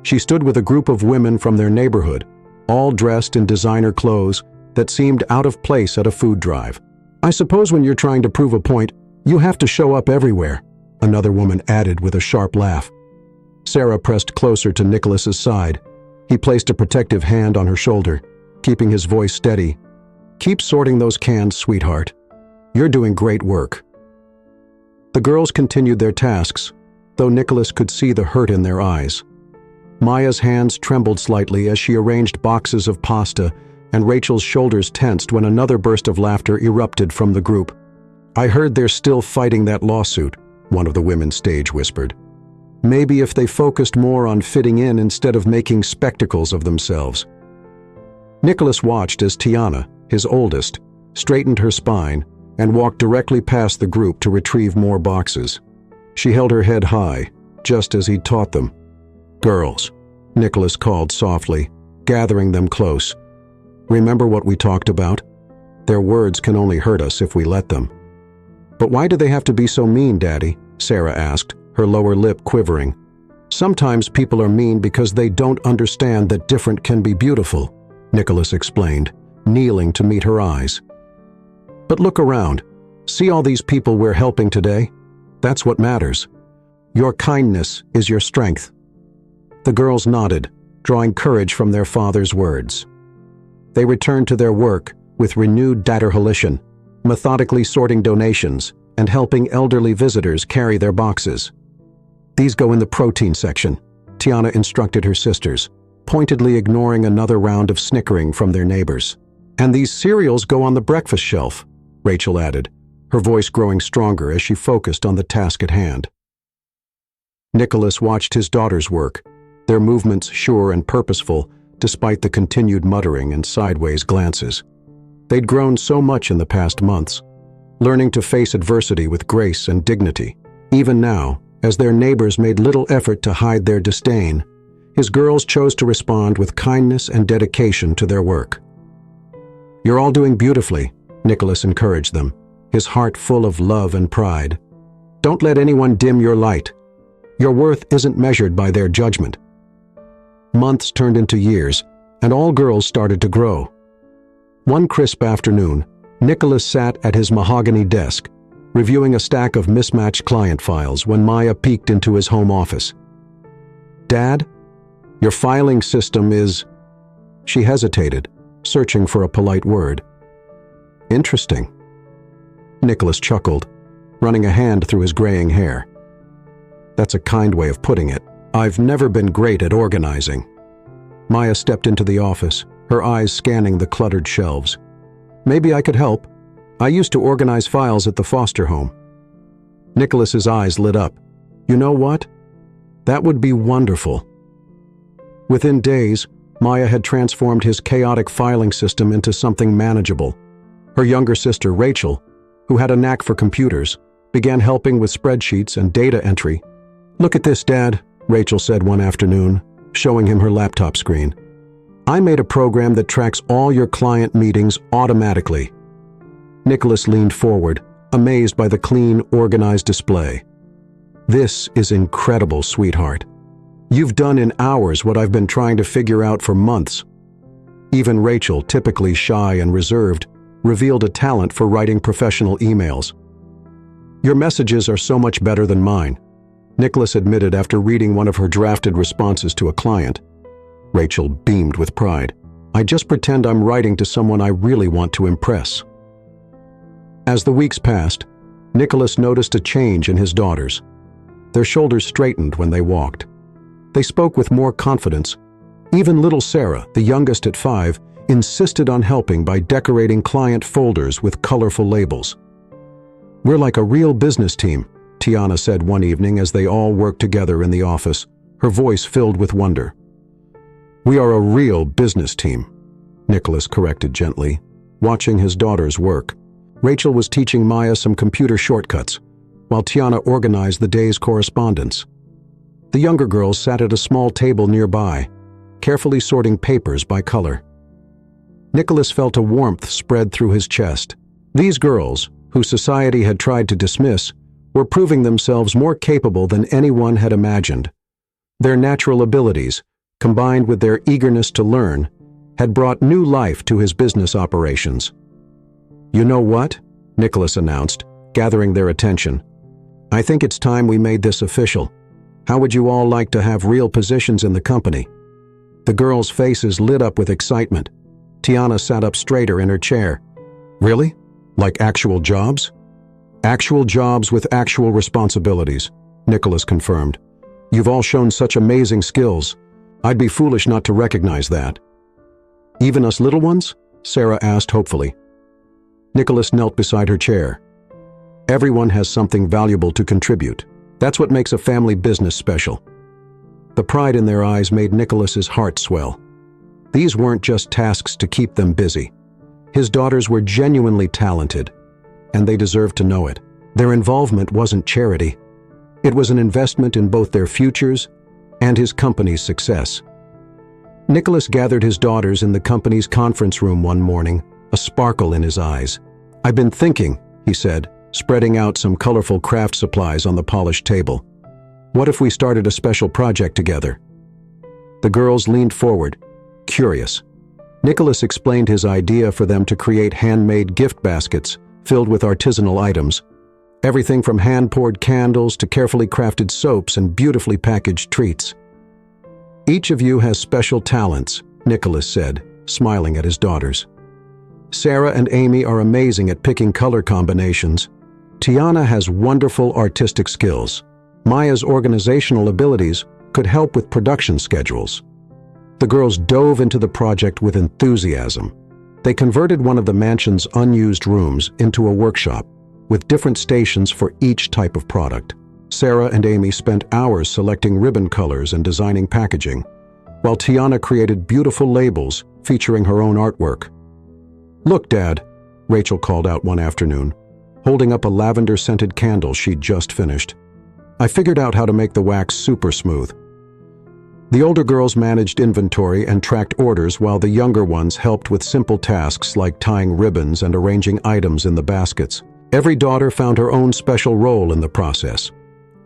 She stood with a group of women from their neighborhood, all dressed in designer clothes that seemed out of place at a food drive. "I suppose when you're trying to prove a point, you have to show up everywhere," another woman added with a sharp laugh. Sarah pressed closer to Nicholas's side. He placed a protective hand on her shoulder, keeping his voice steady. "Keep sorting those cans, sweetheart. You're doing great work." The girls continued their tasks, though Nicholas could see the hurt in their eyes. Maya's hands trembled slightly as she arranged boxes of pasta, and Rachel's shoulders tensed when another burst of laughter erupted from the group. "I heard they're still fighting that lawsuit," one of the women stage whispered. "Maybe if they focused more on fitting in instead of making spectacles of themselves." Nicholas watched as Tiana, his oldest, straightened her spine and walked directly past the group to retrieve more boxes. She held her head high, just as he'd taught them. "Girls," Nicholas called softly, gathering them close. "Remember what we talked about? Their words can only hurt us if we let them." "But why do they have to be so mean, Daddy?" Sarah asked, her lower lip quivering. "Sometimes people are mean because they don't understand that different can be beautiful," Nicholas explained, kneeling to meet her eyes. "But look around. See all these people we're helping today? That's what matters. Your kindness is your strength." The girls nodded, drawing courage from their father's words. They returned to their work with renewed determination, methodically sorting donations and helping elderly visitors carry their boxes. "These go in the protein section," Tiana instructed her sisters, pointedly ignoring another round of snickering from their neighbors. "And these cereals go on the breakfast shelf," Rachel added, her voice growing stronger as she focused on the task at hand. Nicholas watched his daughters work, their movements sure and purposeful despite the continued muttering and sideways glances. They'd grown so much in the past months, learning to face adversity with grace and dignity. Even now, as their neighbors made little effort to hide their disdain, his girls chose to respond with kindness and dedication to their work. "You're all doing beautifully," Nicholas encouraged them, his heart full of love and pride. "Don't let anyone dim your light. Your worth isn't measured by their judgment." Months turned into years, and all girls started to grow. One crisp afternoon, Nicholas sat at his mahogany desk, reviewing a stack of mismatched client files when Maya peeked into his home office. "Dad, your filing system is—" She hesitated, searching for a polite word. "Interesting." Nicholas chuckled, running a hand through his graying hair. "That's a kind way of putting it. I've never been great at organizing." Maya stepped into the office, her eyes scanning the cluttered shelves. Maybe I could help. I used to organize files at the foster home." Nicholas's eyes lit up. "You know what? That would be wonderful." Within days, Maya had transformed his chaotic filing system into something manageable. Her younger sister, Rachel, who had a knack for computers, began helping with spreadsheets and data entry. "Look at this, Dad," Rachel said one afternoon, showing him her laptop screen. "I made a program that tracks all your client meetings automatically." Nicholas leaned forward, amazed by the clean, organized display. "This is incredible, sweetheart. You've done in hours what I've been trying to figure out for months." Even Rachel, typically shy and reserved, revealed a talent for writing professional emails. "Your messages are so much better than mine," Nicholas admitted after reading one of her drafted responses to a client. Rachel beamed with pride. "I just pretend I'm writing to someone I really want to impress." As the weeks passed, Nicholas noticed a change in his daughters. Their shoulders straightened when they walked. They spoke with more confidence. Even little Sarah, the youngest at 5, insisted on helping by decorating client folders with colorful labels. "We're like a real business team," Tiana said one evening as they all worked together in the office, her voice filled with wonder. "We are a real business team," Nicholas corrected gently, watching his daughters work. Rachel was teaching Maya some computer shortcuts, while Tiana organized the day's correspondence. The younger girls sat at a small table nearby, carefully sorting papers by color. Nicholas felt a warmth spread through his chest. These girls, who society had tried to dismiss, were proving themselves more capable than anyone had imagined. Their natural abilities, combined with their eagerness to learn, had brought new life to his business operations. "You know what?" Nicholas announced, gathering their attention. "I think it's time we made this official. How would you all like to have real positions in the company?" The girls' faces lit up with excitement. Tiana sat up straighter in her chair. "Really? Like actual jobs?" "Actual jobs with actual responsibilities," Nicholas confirmed. "You've all shown such amazing skills. I'd be foolish not to recognize that." "Even us little ones?" Sarah asked hopefully. Nicholas knelt beside her chair. "Everyone has something valuable to contribute. That's what makes a family business special." The pride in their eyes made Nicholas's heart swell. These weren't just tasks to keep them busy. His daughters were genuinely talented, and they deserved to know it. Their involvement wasn't charity. It was an investment in both their futures and his company's success. Nicholas gathered his daughters in the company's conference room one morning, a sparkle in his eyes. "I've been thinking," he said, spreading out some colorful craft supplies on the polished table. "What if we started a special project together?" The girls leaned forward, curious. Nicholas explained his idea for them to create handmade gift baskets filled with artisanal items. Everything from hand-poured candles to carefully crafted soaps and beautifully packaged treats. "Each of you has special talents," Nicholas said, smiling at his daughters. "Sarah and Amy are amazing at picking color combinations. Tiana has wonderful artistic skills. Maya's organizational abilities could help with production schedules." The girls dove into the project with enthusiasm. They converted one of the mansion's unused rooms into a workshop, with different stations for each type of product. Sarah and Amy spent hours selecting ribbon colors and designing packaging, while Tiana created beautiful labels featuring her own artwork. "Look, Dad," Rachel called out one afternoon, holding up a lavender-scented candle she'd just finished. "I figured out how to make the wax super smooth." The older girls managed inventory and tracked orders while the younger ones helped with simple tasks like tying ribbons and arranging items in the baskets. Every daughter found her own special role in the process.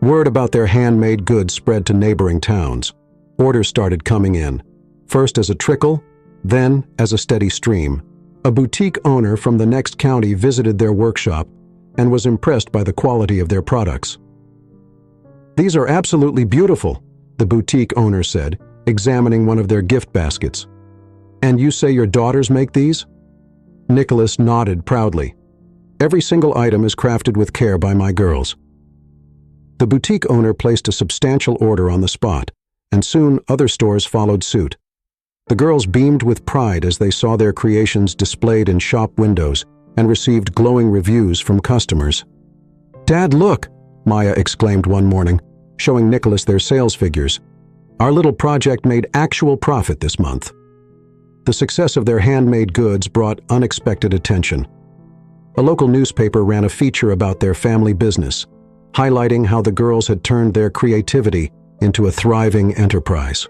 Word about their handmade goods spread to neighboring towns. Orders started coming in, first as a trickle, then as a steady stream. A boutique owner from the next county visited their workshop and was impressed by the quality of their products. "These are absolutely beautiful," the boutique owner said, examining one of their gift baskets. "And you say your daughters make these?" Nicholas nodded proudly. "Every single item is crafted with care by my girls." The boutique owner placed a substantial order on the spot, and soon other stores followed suit. The girls beamed with pride as they saw their creations displayed in shop windows and received glowing reviews from customers. "Dad, look!" Maya exclaimed one morning, showing Nicholas their sales figures. "Our little project made actual profit this month." The success of their handmade goods brought unexpected attention. A local newspaper ran a feature about their family business, highlighting how the girls had turned their creativity into a thriving enterprise.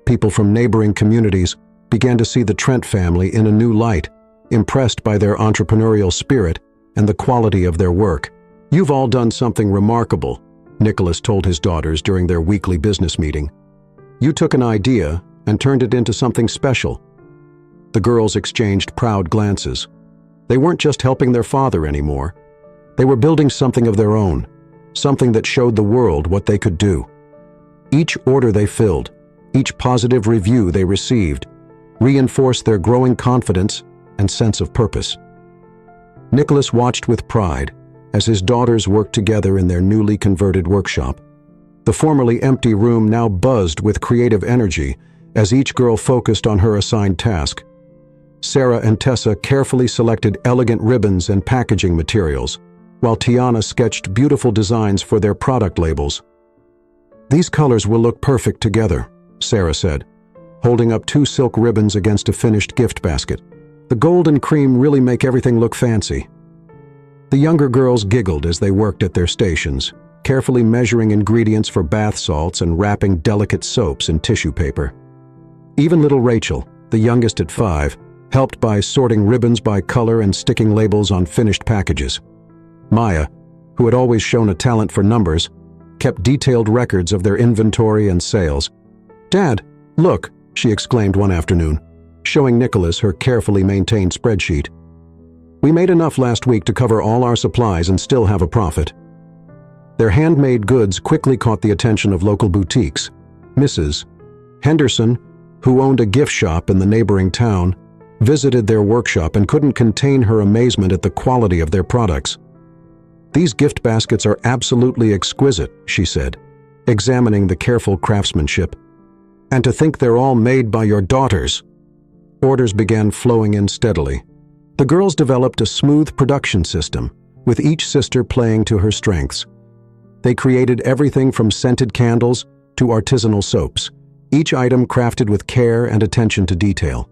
People from neighboring communities began to see the Trent family in a new light, impressed by their entrepreneurial spirit and the quality of their work. "You've all done something remarkable," Nicholas told his daughters during their weekly business meeting. "You took an idea and turned it into something special." The girls exchanged proud glances. They weren't just helping their father anymore. They were building something of their own, something that showed the world what they could do. Each order they filled, each positive review they received, reinforced their growing confidence and sense of purpose. Nicholas watched with pride as his daughters worked together in their newly converted workshop. The formerly empty room now buzzed with creative energy as each girl focused on her assigned task. Sarah and Tessa carefully selected elegant ribbons and packaging materials, while Tiana sketched beautiful designs for their product labels. "These colors will look perfect together," Sarah said, holding up 2 silk ribbons against a finished gift basket. "The gold and cream really make everything look fancy." The younger girls giggled as they worked at their stations, carefully measuring ingredients for bath salts and wrapping delicate soaps in tissue paper. Even little Rachel, the youngest at 5, helped by sorting ribbons by color and sticking labels on finished packages. Maya, who had always shown a talent for numbers, kept detailed records of their inventory and sales. "Dad, look," she exclaimed one afternoon, showing Nicholas her carefully maintained spreadsheet. "We made enough last week to cover all our supplies and still have a profit." Their handmade goods quickly caught the attention of local boutiques. Mrs. Henderson, who owned a gift shop in the neighboring town, visited their workshop and couldn't contain her amazement at the quality of their products. "These gift baskets are absolutely exquisite," she said, examining the careful craftsmanship. "And to think they're all made by your daughters." Orders began flowing in steadily. The girls developed a smooth production system, with each sister playing to her strengths. They created everything from scented candles to artisanal soaps, each item crafted with care and attention to detail.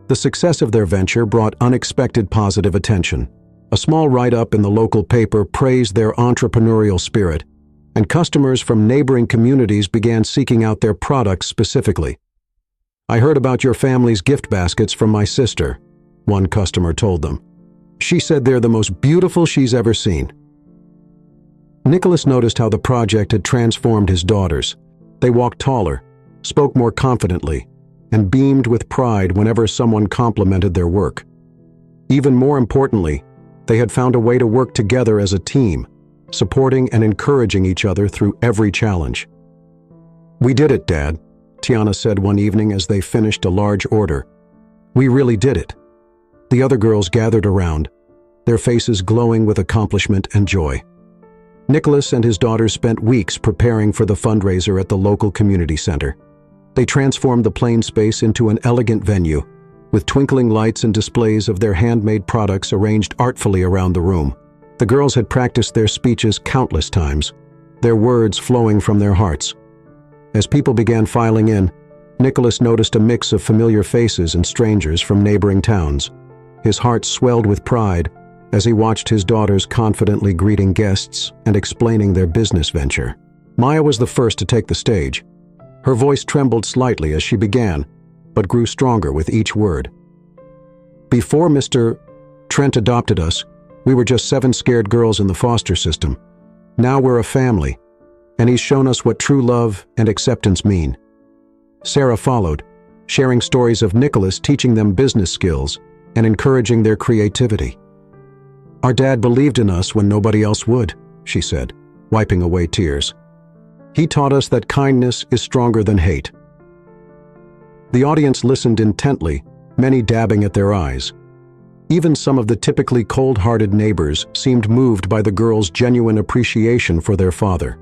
The success of their venture brought unexpected positive attention. A small write-up in the local paper praised their entrepreneurial spirit, and customers from neighboring communities began seeking out their products specifically. "I heard about your family's gift baskets from my sister," one customer told them. "She said they're the most beautiful she's ever seen." Nicholas noticed how the project had transformed his daughters. They walked taller, spoke more confidently, and beamed with pride whenever someone complimented their work. Even more importantly, they had found a way to work together as a team, supporting and encouraging each other through every challenge. "We did it, Dad," Tiana said one evening as they finished a large order. "We really did it." The other girls gathered around, their faces glowing with accomplishment and joy. Nicholas and his daughters spent weeks preparing for the fundraiser at the local community center. They transformed the plain space into an elegant venue, with twinkling lights and displays of their handmade products arranged artfully around the room. The girls had practiced their speeches countless times, their words flowing from their hearts. As people began filing in, Nicholas noticed a mix of familiar faces and strangers from neighboring towns. His heart swelled with pride as he watched his daughters confidently greeting guests and explaining their business venture. Maya was the first to take the stage. Her voice trembled slightly as she began, but grew stronger with each word. "Before Mr. Trent adopted us, we were just 7 scared girls in the foster system. Now we're a family, and he's shown us what true love and acceptance mean." Sarah followed, sharing stories of Nicholas teaching them business skills and encouraging their creativity. "Our dad believed in us when nobody else would," she said, wiping away tears. "He taught us that kindness is stronger than hate." The audience listened intently, many dabbing at their eyes. Even some of the typically cold-hearted neighbors seemed moved by the girls' genuine appreciation for their father.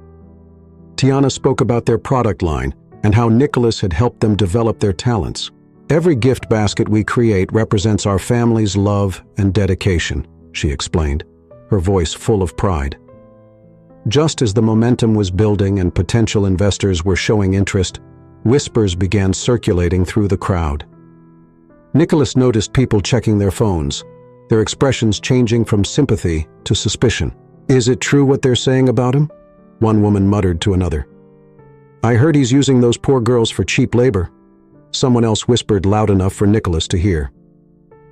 Tiana spoke about their product line, and how Nicholas had helped them develop their talents. "Every gift basket we create represents our family's love and dedication," she explained, her voice full of pride. Just as the momentum was building and potential investors were showing interest, whispers began circulating through the crowd. Nicholas noticed people checking their phones, their expressions changing from sympathy to suspicion. "Is it true what they're saying about him?" one woman muttered to another. "I heard he's using those poor girls for cheap labor," someone else whispered loud enough for Nicholas to hear.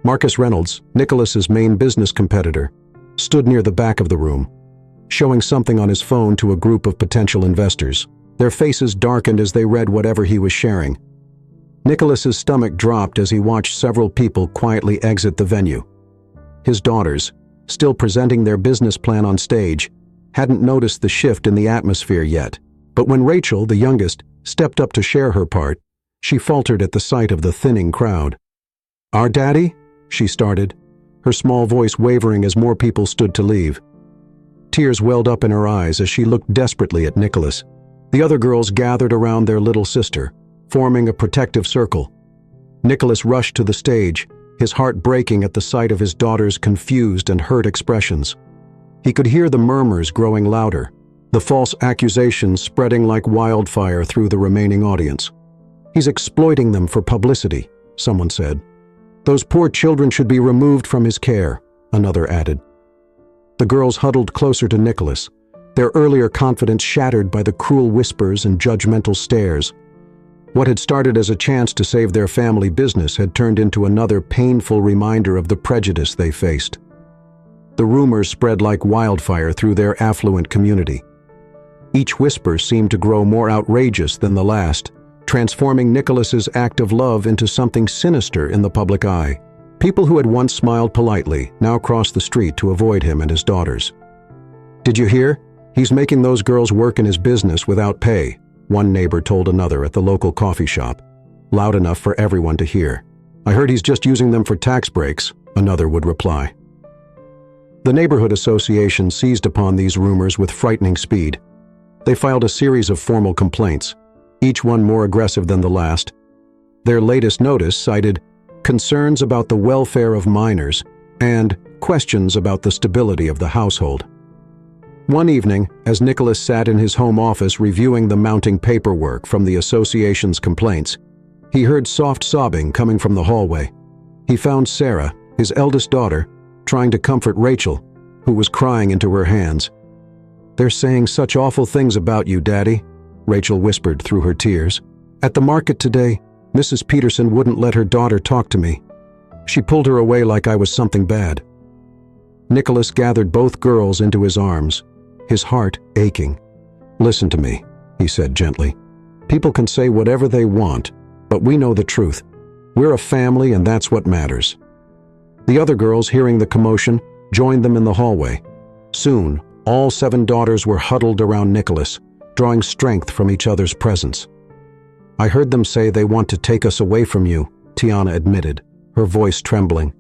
Marcus Reynolds, Nicholas's main business competitor, stood near the back of the room, showing something on his phone to a group of potential investors. Their faces darkened as they read whatever he was sharing. Nicholas's stomach dropped as he watched several people quietly exit the venue. His daughters, still presenting their business plan on stage, hadn't noticed the shift in the atmosphere yet. But when Rachel, the youngest, stepped up to share her part, she faltered at the sight of the thinning crowd. "Our daddy?" she started, her small voice wavering as more people stood to leave. Tears welled up in her eyes as she looked desperately at Nicholas. The other girls gathered around their little sister, forming a protective circle. Nicholas rushed to the stage, his heart breaking at the sight of his daughter's confused and hurt expressions. He could hear the murmurs growing louder, the false accusations spreading like wildfire through the remaining audience. "He's exploiting them for publicity," someone said. "Those poor children should be removed from his care," another added. The girls huddled closer to Nicholas, their earlier confidence shattered by the cruel whispers and judgmental stares. What had started as a chance to save their family business had turned into another painful reminder of the prejudice they faced. The rumors spread like wildfire through their affluent community. Each whisper seemed to grow more outrageous than the last, transforming Nicholas's act of love into something sinister in the public eye. People who had once smiled politely now crossed the street to avoid him and his daughters. "Did you hear? He's making those girls work in his business without pay," one neighbor told another at the local coffee shop, loud enough for everyone to hear. "I heard he's just using them for tax breaks," another would reply. The neighborhood association seized upon these rumors with frightening speed. They filed a series of formal complaints, each one more aggressive than the last. Their latest notice cited concerns about the welfare of minors and questions about the stability of the household. One evening, as Nicholas sat in his home office reviewing the mounting paperwork from the association's complaints, he heard soft sobbing coming from the hallway. He found Sarah, his eldest daughter, trying to comfort Rachel, who was crying into her hands. "They're saying such awful things about you, Daddy," Rachel whispered through her tears. "At the market today, Mrs. Peterson wouldn't let her daughter talk to me. She pulled her away like I was something bad." Nicholas gathered both girls into his arms, his heart aching. "Listen to me," he said gently. "People can say whatever they want, but we know the truth. We're a family and that's what matters." The other girls, hearing the commotion, joined them in the hallway. Soon, all 7 daughters were huddled around Nicholas, drawing strength from each other's presence. "I heard them say they want to take us away from you," Tiana admitted, her voice trembling.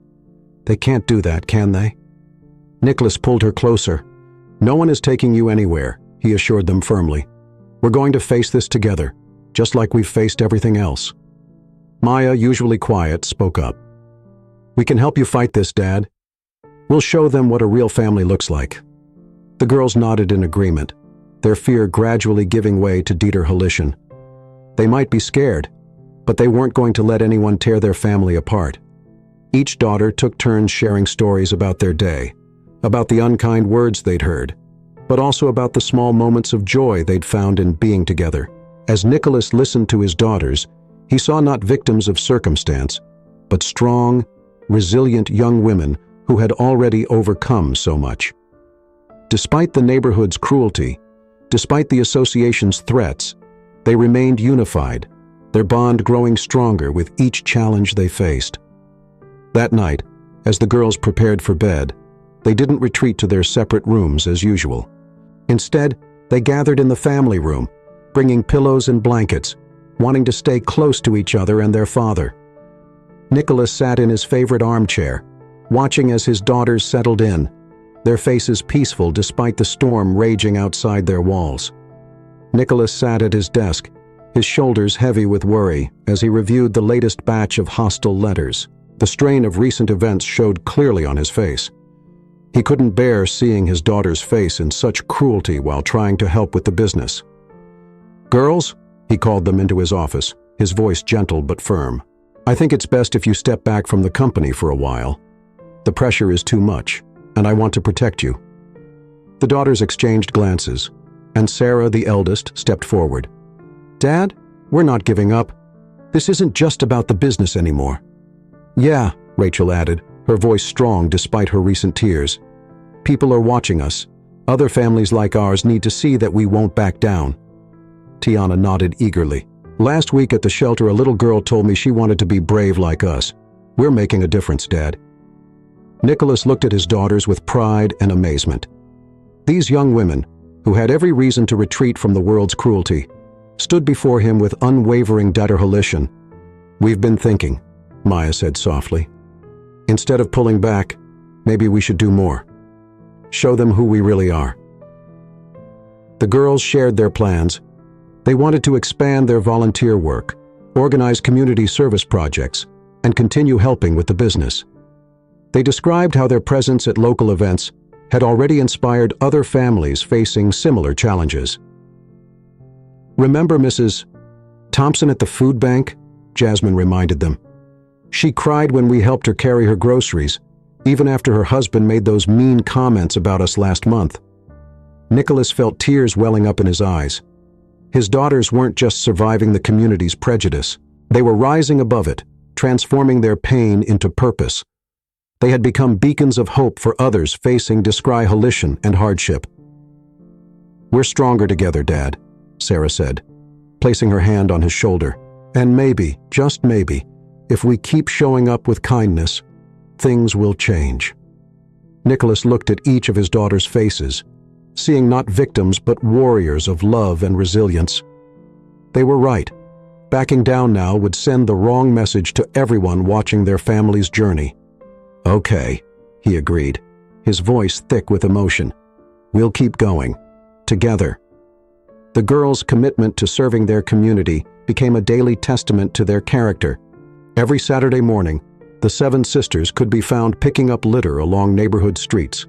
"They can't do that, can they?" Nicholas pulled her closer. "No one is taking you anywhere," he assured them firmly. "We're going to face this together, just like we've faced everything else." Maya, usually quiet, spoke up. "We can help you fight this, Dad. We'll show them what a real family looks like." The girls nodded in agreement, their fear gradually giving way to determination. They might be scared, but they weren't going to let anyone tear their family apart. Each daughter took turns sharing stories about their day, about the unkind words they'd heard, but also about the small moments of joy they'd found in being together. As Nicholas listened to his daughters, he saw not victims of circumstance, but strong, resilient young women who had already overcome so much. Despite the neighborhood's cruelty, despite the association's threats, they remained unified, their bond growing stronger with each challenge they faced. That night, as the girls prepared for bed, they didn't retreat to their separate rooms as usual. Instead, they gathered in the family room, bringing pillows and blankets, wanting to stay close to each other and their father. Nicholas sat in his favorite armchair, watching as his daughters settled in, their faces peaceful despite the storm raging outside their walls. Nicholas sat at his desk, his shoulders heavy with worry as he reviewed the latest batch of hostile letters. The strain of recent events showed clearly on his face. He couldn't bear seeing his daughter's face in such cruelty while trying to help with the business. "Girls," he called them into his office, his voice gentle but firm. "I think it's best if you step back from the company for a while. The pressure is too much, and I want to protect you." The daughters exchanged glances, and Sarah, the eldest, stepped forward. "Dad, we're not giving up. This isn't just about the business anymore." "Yeah," Rachel added, her voice strong despite her recent tears. "People are watching us. Other families like ours need to see that we won't back down." Tiana nodded eagerly. "Last week at the shelter, a little girl told me she wanted to be brave like us. We're making a difference, Dad." Nicholas looked at his daughters with pride and amazement. These young women, who had every reason to retreat from the world's cruelty, stood before him with unwavering determination. "We've been thinking," Maya said softly. "Instead of pulling back, maybe we should do more. Show them who we really are." The girls shared their plans. They wanted to expand their volunteer work, organize community service projects, and continue helping with the business. They described how their presence at local events had already inspired other families facing similar challenges. "Remember Mrs. Thompson at the food bank?" Jasmine reminded them. "She cried when we helped her carry her groceries, even after her husband made those mean comments about us last month." Nicholas felt tears welling up in his eyes. His daughters weren't just surviving the community's prejudice. They were rising above it, transforming their pain into purpose. They had become beacons of hope for others facing discrimination and hardship. "We're stronger together, Dad," Sarah said, placing her hand on his shoulder. "And maybe, just maybe, if we keep showing up with kindness, things will change." Nicholas looked at each of his daughters' faces, seeing not victims but warriors of love and resilience. They were right. Backing down now would send the wrong message to everyone watching their family's journey. "Okay," he agreed, his voice thick with emotion. "We'll keep going. Together." The girls' commitment to serving their community became a daily testament to their character. Every Saturday morning, the 7 sisters could be found picking up litter along neighborhood streets,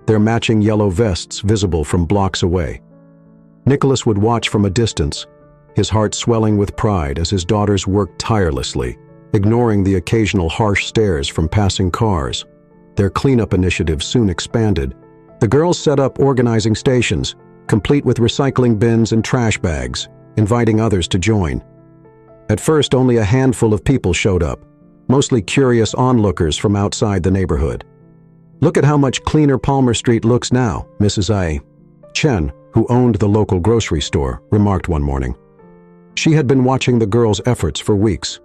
their matching yellow vests visible from blocks away. Nicholas would watch from a distance, his heart swelling with pride as his daughters worked tirelessly, ignoring the occasional harsh stares from passing cars. Their cleanup initiative soon expanded. The girls set up organizing stations, complete with recycling bins and trash bags, inviting others to join. At first, only a handful of people showed up, mostly curious onlookers from outside the neighborhood. "Look at how much cleaner Palmer Street looks now," Mrs. A. Chen, who owned the local grocery store, remarked one morning. She had been watching the girls' efforts for weeks.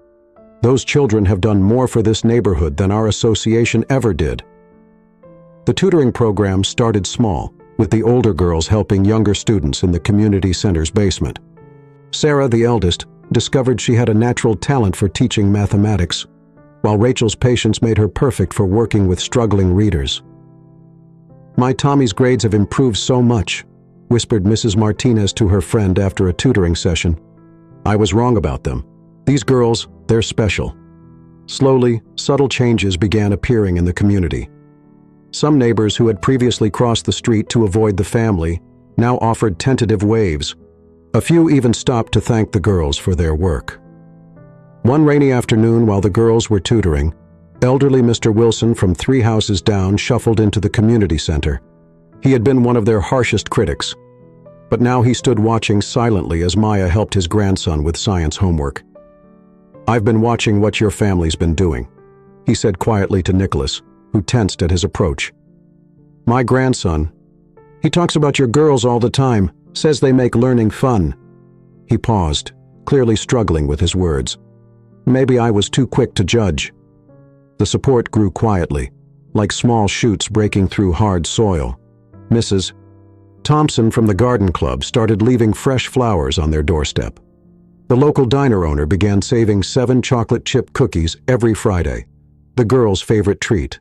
"Those children have done more for this neighborhood than our association ever did." The tutoring program started small, with the older girls helping younger students in the community center's basement. Sarah, the eldest, discovered she had a natural talent for teaching mathematics, while Rachel's patience made her perfect for working with struggling readers. "My Tommy's grades have improved so much," whispered Mrs. Martinez to her friend after a tutoring session. "I was wrong about them. These girls, they're special." Slowly, subtle changes began appearing in the community. Some neighbors who had previously crossed the street to avoid the family now offered tentative waves. A few even stopped to thank the girls for their work. One rainy afternoon while the girls were tutoring, elderly Mr. Wilson from 3 houses down shuffled into the community center. He had been one of their harshest critics, but now he stood watching silently as Maya helped his grandson with science homework. "I've been watching what your family's been doing," he said quietly to Nicholas, who tensed at his approach. "My grandson, he talks about your girls all the time, says they make learning fun." He paused, clearly struggling with his words. Maybe I was too quick to judge. The support grew quietly, like small shoots breaking through hard soil. Mrs. Thompson from the garden club started leaving fresh flowers on their doorstep. The local diner owner began saving 7 chocolate chip cookies every Friday, the girls' favorite treat.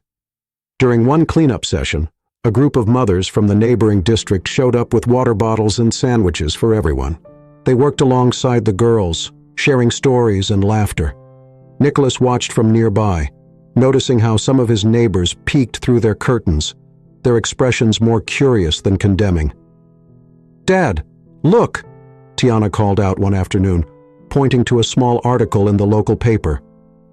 During one cleanup session, a group of mothers from the neighboring district showed up with water bottles and sandwiches for everyone. They worked alongside the girls, sharing stories and laughter. Nicholas watched from nearby, noticing how some of his neighbors peeked through their curtains, their expressions more curious than condemning. "Dad, look!" Tiana called out one afternoon, pointing to a small article in the local paper.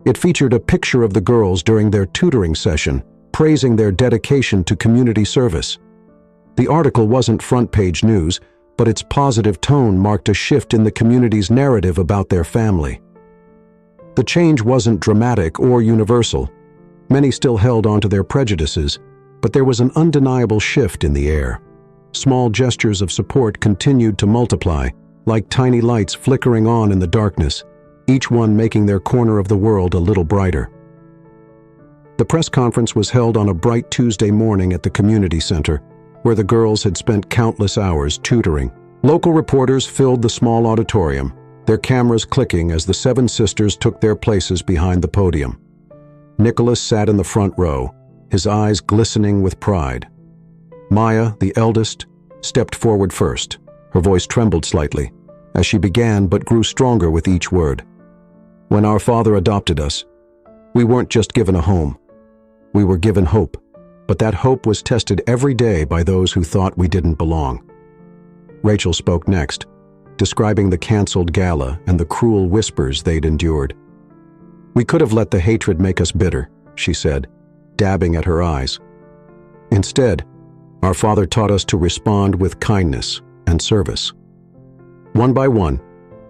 It featured a picture of the girls during their tutoring session, praising their dedication to community service. The article wasn't front-page news, but its positive tone marked a shift in the community's narrative about their family. The change wasn't dramatic or universal. Many still held onto their prejudices, but there was an undeniable shift in the air. Small gestures of support continued to multiply, like tiny lights flickering on in the darkness, each one making their corner of the world a little brighter. The press conference was held on a bright Tuesday morning at the community center, where the girls had spent countless hours tutoring. Local reporters filled the small auditorium, their cameras clicking as the 7 sisters took their places behind the podium. Nicholas sat in the front row, his eyes glistening with pride. Maya, the eldest, stepped forward first. Her voice trembled slightly, as she began but grew stronger with each word. "When our father adopted us, we weren't just given a home. We were given hope, but that hope was tested every day by those who thought we didn't belong." Rachel spoke next, describing the canceled gala and the cruel whispers they'd endured. "We could have let the hatred make us bitter," she said, dabbing at her eyes. "Instead, our father taught us to respond with kindness and service." One by one,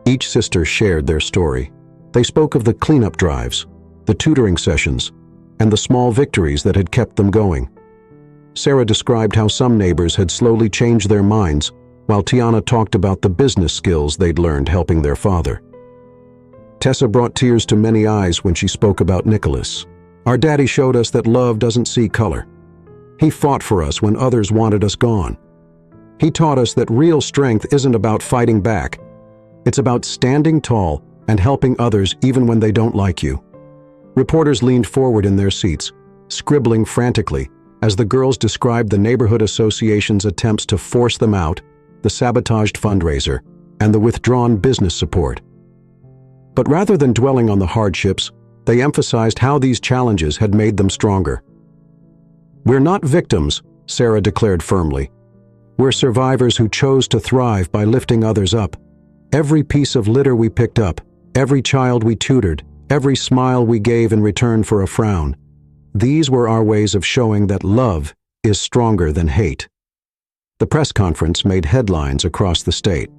each sister shared their story. They spoke of the cleanup drives, the tutoring sessions, and the small victories that had kept them going. Sarah described how some neighbors had slowly changed their minds, while Tiana talked about the business skills they'd learned helping their father. Tessa brought tears to many eyes when she spoke about Nicholas. "Our daddy showed us that love doesn't see color. He fought for us when others wanted us gone. He taught us that real strength isn't about fighting back. It's about standing tall and helping others even when they don't like you." Reporters leaned forward in their seats, scribbling frantically, as the girls described the neighborhood association's attempts to force them out, the sabotaged fundraiser, and the withdrawn business support. But rather than dwelling on the hardships, they emphasized how these challenges had made them stronger. "We're not victims," Sarah declared firmly. "We're survivors who chose to thrive by lifting others up. Every piece of litter we picked up, every child we tutored, every smile we gave in return for a frown. These were our ways of showing that love is stronger than hate." The press conference made headlines across the state.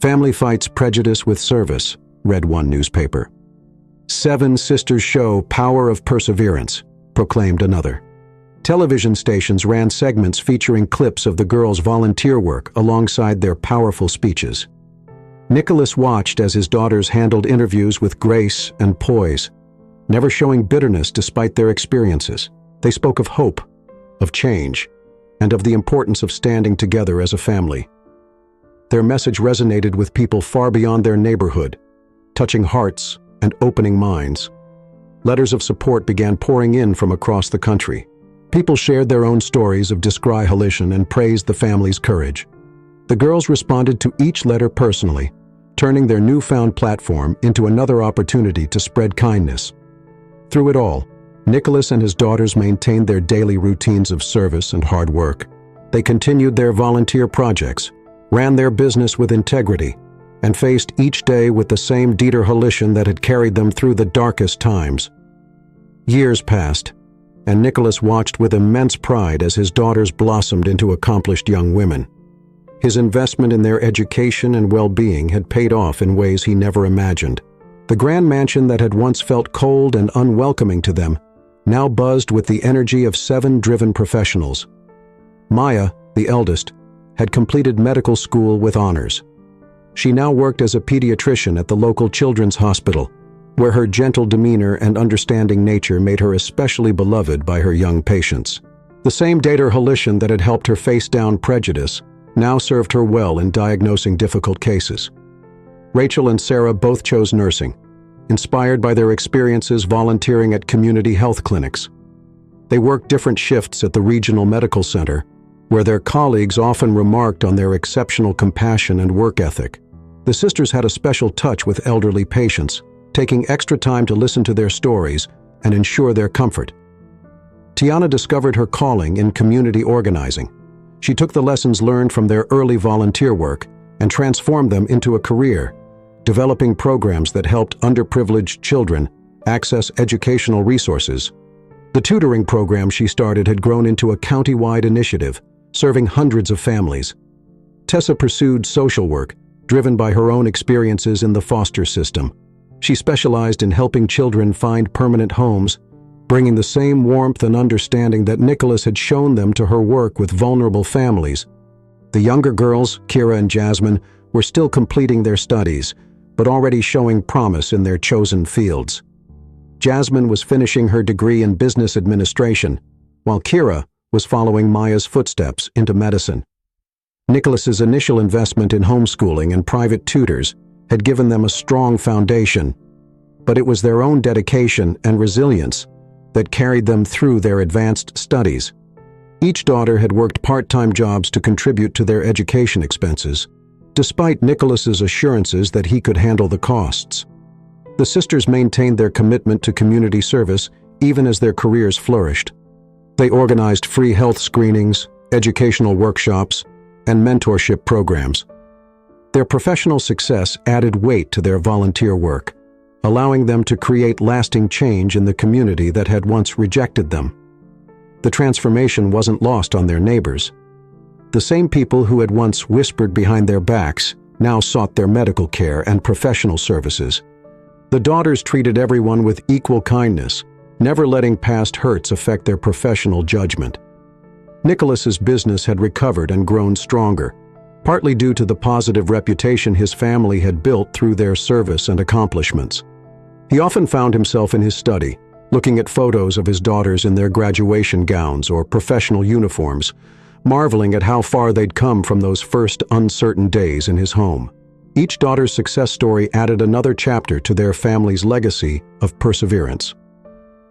"Family fights prejudice with service," read one newspaper. "7 sisters show power of perseverance," proclaimed another. Television stations ran segments featuring clips of the girls' volunteer work alongside their powerful speeches. Nicholas watched as his daughters handled interviews with grace and poise, never showing bitterness despite their experiences. They spoke of hope, of change, and of the importance of standing together as a family. Their message resonated with people far beyond their neighborhood, touching hearts and opening minds. Letters of support began pouring in from across the country. People shared their own stories of disgruntlement and praised the family's courage. The girls responded to each letter personally, turning their newfound platform into another opportunity to spread kindness. Through it all, Nicholas and his daughters maintained their daily routines of service and hard work. They continued their volunteer projects, ran their business with integrity, and faced each day with the same determination that had carried them through the darkest times. Years passed, and Nicholas watched with immense pride as his daughters blossomed into accomplished young women. His investment in their education and well-being had paid off in ways he never imagined. The grand mansion that had once felt cold and unwelcoming to them now buzzed with the energy of 7 driven professionals. Maya, the eldest, had completed medical school with honors. She now worked as a pediatrician at the local children's hospital, where her gentle demeanor and understanding nature made her especially beloved by her young patients. The same determination that had helped her face down prejudice now served her well in diagnosing difficult cases. Rachel and Sarah both chose nursing, inspired by their experiences volunteering at community health clinics. They worked different shifts at the regional medical center, where their colleagues often remarked on their exceptional compassion and work ethic. The sisters had a special touch with elderly patients, taking extra time to listen to their stories and ensure their comfort. Tiana discovered her calling in community organizing. She took the lessons learned from their early volunteer work and transformed them into a career, developing programs that helped underprivileged children access educational resources. The tutoring program she started had grown into a county-wide initiative, serving hundreds of families. Tessa pursued social work, driven by her own experiences in the foster system. She specialized in helping children find permanent homes, bringing the same warmth and understanding that Nicholas had shown them to her work with vulnerable families. The younger girls, Kira and Jasmine, were still completing their studies, but already showing promise in their chosen fields. Jasmine was finishing her degree in business administration, while Kira was following Maya's footsteps into medicine. Nicholas's initial investment in homeschooling and private tutors had given them a strong foundation, but it was their own dedication and resilience that carried them through their advanced studies. Each daughter had worked part-time jobs to contribute to their education expenses, despite Nicholas's assurances that he could handle the costs. The sisters maintained their commitment to community service even as their careers flourished. They organized free health screenings, educational workshops, and mentorship programs. Their professional success added weight to their volunteer work, allowing them to create lasting change in the community that had once rejected them. The transformation wasn't lost on their neighbors. The same people who had once whispered behind their backs now sought their medical care and professional services. The daughters treated everyone with equal kindness, never letting past hurts affect their professional judgment. Nicholas's business had recovered and grown stronger, partly due to the positive reputation his family had built through their service and accomplishments. He often found himself in his study, looking at photos of his daughters in their graduation gowns or professional uniforms, marveling at how far they'd come from those first uncertain days in his home. Each daughter's success story added another chapter to their family's legacy of perseverance.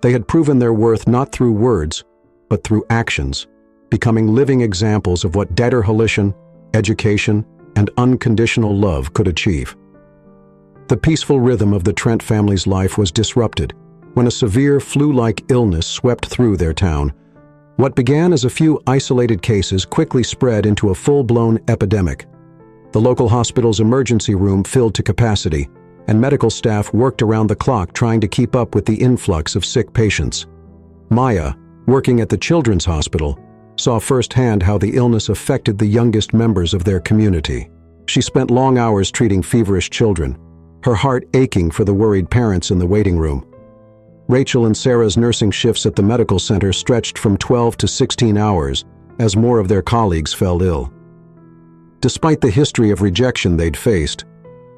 They had proven their worth not through words, but through actions, becoming living examples of what determination, education, and unconditional love could achieve. The peaceful rhythm of the Trent family's life was disrupted when a severe flu-like illness swept through their town. What began as a few isolated cases quickly spread into a full-blown epidemic. The local hospital's emergency room filled to capacity, and medical staff worked around the clock trying to keep up with the influx of sick patients. Maya, working at the children's hospital, saw firsthand how the illness affected the youngest members of their community. She spent long hours treating feverish children, her heart aching for the worried parents in the waiting room. Rachel and Sarah's nursing shifts at the medical center stretched from 12 to 16 hours as more of their colleagues fell ill. Despite the history of rejection they'd faced,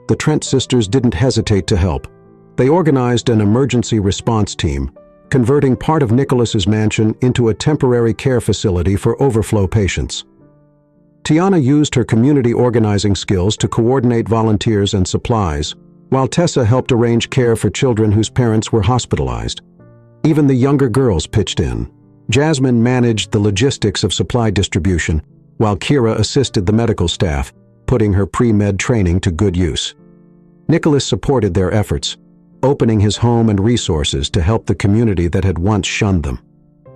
the Trent sisters didn't hesitate to help. They organized an emergency response team, converting part of Nicholas's mansion into a temporary care facility for overflow patients. Tiana used her community organizing skills to coordinate volunteers and supplies, while Tessa helped arrange care for children whose parents were hospitalized. Even the younger girls pitched in. Jasmine managed the logistics of supply distribution, while Kira assisted the medical staff, putting her pre-med training to good use. Nicholas supported their efforts, opening his home and resources to help the community that had once shunned them.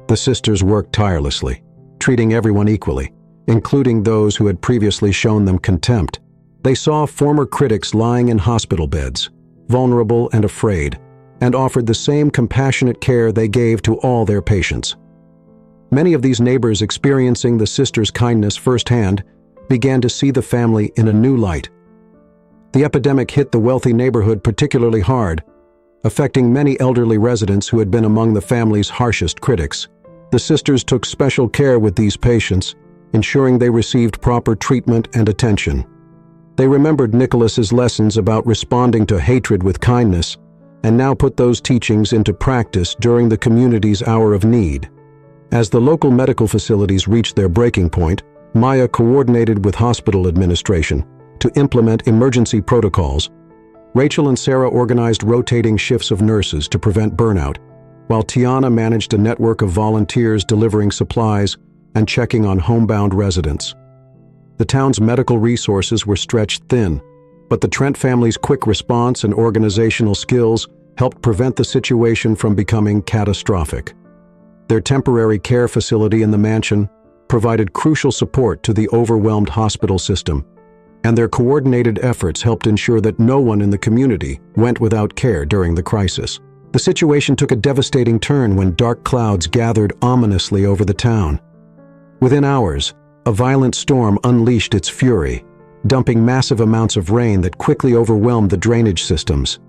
The sisters worked tirelessly, treating everyone equally, including those who had previously shown them contempt. They saw former critics lying in hospital beds, vulnerable and afraid, and offered the same compassionate care they gave to all their patients. Many of these neighbors experiencing the sisters' kindness firsthand began to see the family in a new light. The epidemic hit the wealthy neighborhood particularly hard, affecting many elderly residents who had been among the family's harshest critics. The sisters took special care with these patients, ensuring they received proper treatment and attention. They remembered Nicholas's lessons about responding to hatred with kindness, and now put those teachings into practice during the community's hour of need. As the local medical facilities reached their breaking point, Maya coordinated with hospital administration to implement emergency protocols. Rachel and Sarah organized rotating shifts of nurses to prevent burnout, while Tiana managed a network of volunteers delivering supplies and checking on homebound residents. The town's medical resources were stretched thin, but the Trent family's quick response and organizational skills helped prevent the situation from becoming catastrophic. Their temporary care facility in the mansion provided crucial support to the overwhelmed hospital system, and their coordinated efforts helped ensure that no one in the community went without care during the crisis. The situation took a devastating turn when dark clouds gathered ominously over the town. Within hours, a violent storm unleashed its fury, dumping massive amounts of rain that quickly overwhelmed the drainage systems.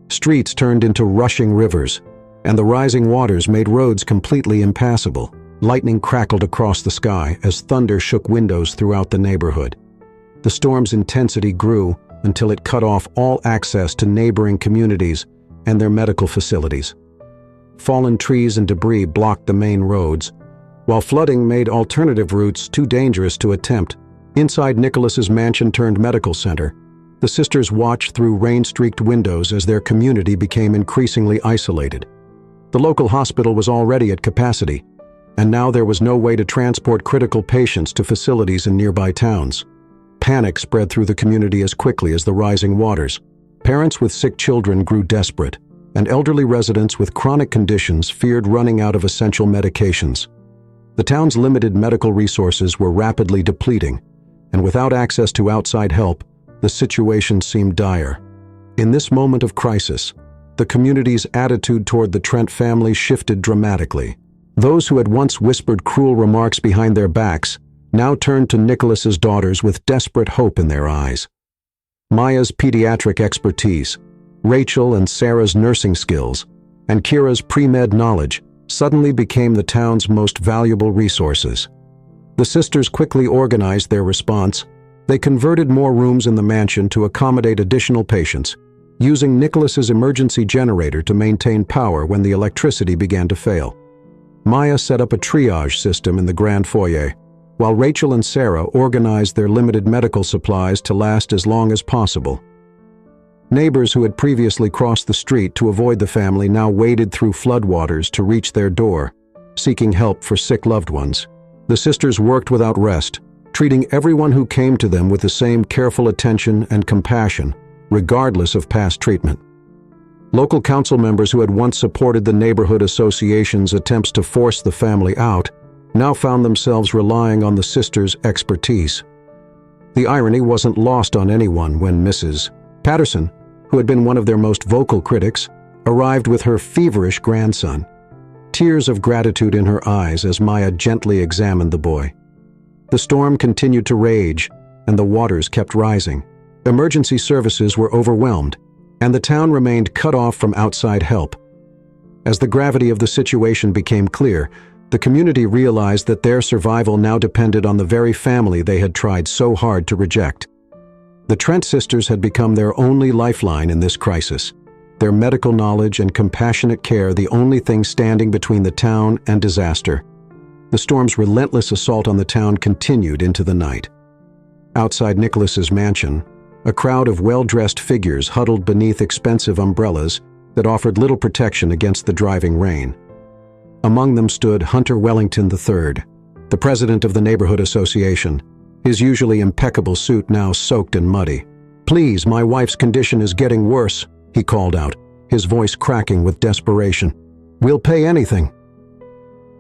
Streets turned into rushing rivers, and the rising waters made roads completely impassable. Lightning crackled across the sky as thunder shook windows throughout the neighborhood. The storm's intensity grew until it cut off all access to neighboring communities and their medical facilities. Fallen trees and debris blocked the main roads, while flooding made alternative routes too dangerous to attempt. Inside Nicholas's mansion-turned-medical center, the sisters watched through rain-streaked windows as their community became increasingly isolated. The local hospital was already at capacity, and now there was no way to transport critical patients to facilities in nearby towns. Panic spread through the community as quickly as the rising waters. Parents with sick children grew desperate, and elderly residents with chronic conditions feared running out of essential medications. The town's limited medical resources were rapidly depleting, and without access to outside help, the situation seemed dire. In this moment of crisis, the community's attitude toward the Trent family shifted dramatically. Those who had once whispered cruel remarks behind their backs now turned to Nicholas's daughters with desperate hope in their eyes. Maya's pediatric expertise, Rachel and Sarah's nursing skills, and Kira's pre-med knowledge suddenly became the town's most valuable resources. The sisters quickly organized their response. They converted more rooms in the mansion to accommodate additional patients, using Nicholas's emergency generator to maintain power when the electricity began to fail. Maya set up a triage system in the grand foyer, while Rachel and Sarah organized their limited medical supplies to last as long as possible. Neighbors who had previously crossed the street to avoid the family now waded through floodwaters to reach their door, seeking help for sick loved ones. The sisters worked without rest, treating everyone who came to them with the same careful attention and compassion, regardless of past treatment. Local council members who had once supported the neighborhood association's attempts to force the family out now found themselves relying on the sisters' expertise. The irony wasn't lost on anyone when Mrs. Patterson, who had been one of their most vocal critics, arrived with her feverish grandson, tears of gratitude in her eyes as Maya gently examined the boy. The storm continued to rage, and the waters kept rising. Emergency services were overwhelmed, and the town remained cut off from outside help. As the gravity of the situation became clear, the community realized that their survival now depended on the very family they had tried so hard to reject. The Trent sisters had become their only lifeline in this crisis, their medical knowledge and compassionate care the only thing standing between the town and disaster. The storm's relentless assault on the town continued into the night. Outside Nicholas's mansion, a crowd of well-dressed figures huddled beneath expensive umbrellas that offered little protection against the driving rain. Among them stood Hunter Wellington III, the president of the neighborhood association, his usually impeccable suit now soaked and muddy. "Please, my wife's condition is getting worse," he called out, his voice cracking with desperation. "We'll pay anything."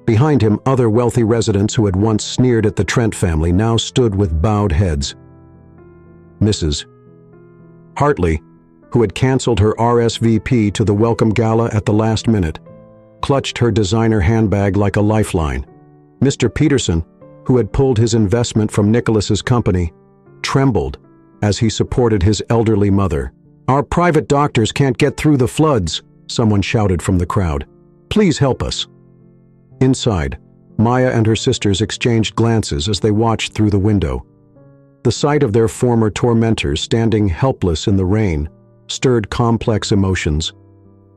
Behind him, other wealthy residents who had once sneered at the Trent family now stood with bowed heads. Mrs. Hartley, who had canceled her RSVP to the welcome gala at the last minute, clutched her designer handbag like a lifeline. Mr. Peterson, who had pulled his investment from Nicholas's company, trembled as he supported his elderly mother. "Our private doctors can't get through the floods," someone shouted from the crowd. "Please help us." Inside, Maya and her sisters exchanged glances as they watched through the window. The sight of their former tormentors standing helpless in the rain stirred complex emotions.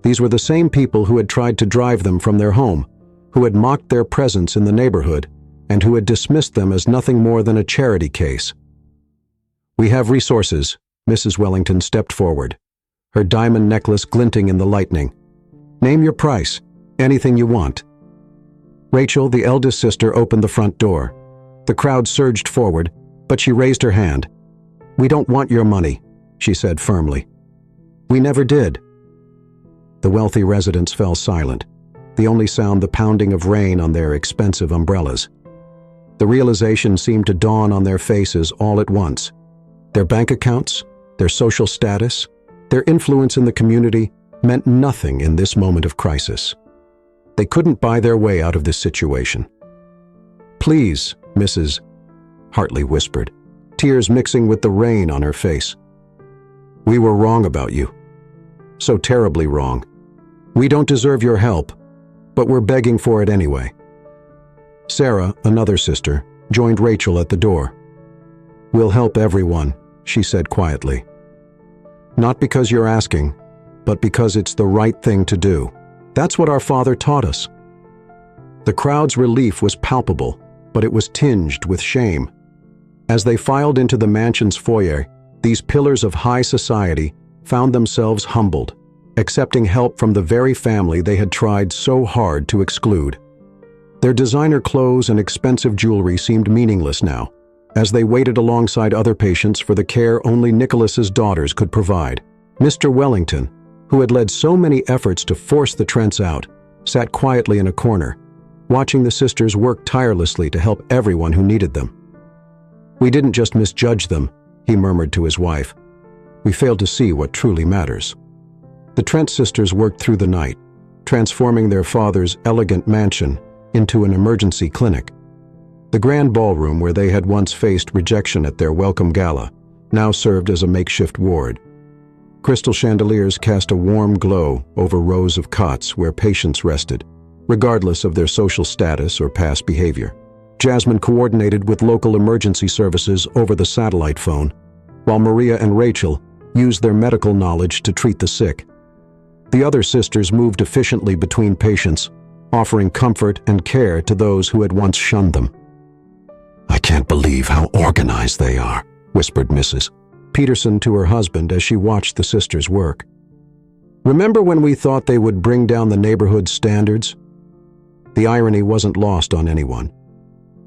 These were the same people who had tried to drive them from their home, who had mocked their presence in the neighborhood, and who had dismissed them as nothing more than a charity case. "We have resources," Mrs. Wellington stepped forward, her diamond necklace glinting in the lightning. "Name your price, anything you want." Rachel, the eldest sister, opened the front door. The crowd surged forward, but she raised her hand. "We don't want your money," she said firmly. "We never did." The wealthy residents fell silent, the only sound the pounding of rain on their expensive umbrellas. The realization seemed to dawn on their faces all at once. Their bank accounts, their social status, their influence in the community meant nothing in this moment of crisis. They couldn't buy their way out of this situation. "Please, Mrs. Hartley whispered, tears mixing with the rain on her face. "We were wrong about you. So terribly wrong. We don't deserve your help, but we're begging for it anyway." Sarah, another sister, joined Rachel at the door. "We'll help everyone," she said quietly. "Not because you're asking, but because it's the right thing to do. That's what our father taught us." The crowd's relief was palpable, but it was tinged with shame. As they filed into the mansion's foyer, these pillars of high society found themselves humbled, accepting help from the very family they had tried so hard to exclude. Their designer clothes and expensive jewelry seemed meaningless now, as they waited alongside other patients for the care only Nicholas's daughters could provide. Mr. Wellington, who had led so many efforts to force the Trents out, sat quietly in a corner, watching the sisters work tirelessly to help everyone who needed them. "We didn't just misjudge them," he murmured to his wife. "We failed to see what truly matters." The Trent sisters worked through the night, transforming their father's elegant mansion into an emergency clinic. The grand ballroom where they had once faced rejection at their welcome gala now served as a makeshift ward. Crystal chandeliers cast a warm glow over rows of cots where patients rested, regardless of their social status or past behavior. Jasmine coordinated with local emergency services over the satellite phone, while Maria and Rachel used their medical knowledge to treat the sick. The other sisters moved efficiently between patients, offering comfort and care to those who had once shunned them. "I can't believe how organized they are," whispered Mrs. Peterson to her husband as she watched the sisters work. "Remember when we thought they would bring down the neighborhood's standards?" The irony wasn't lost on anyone.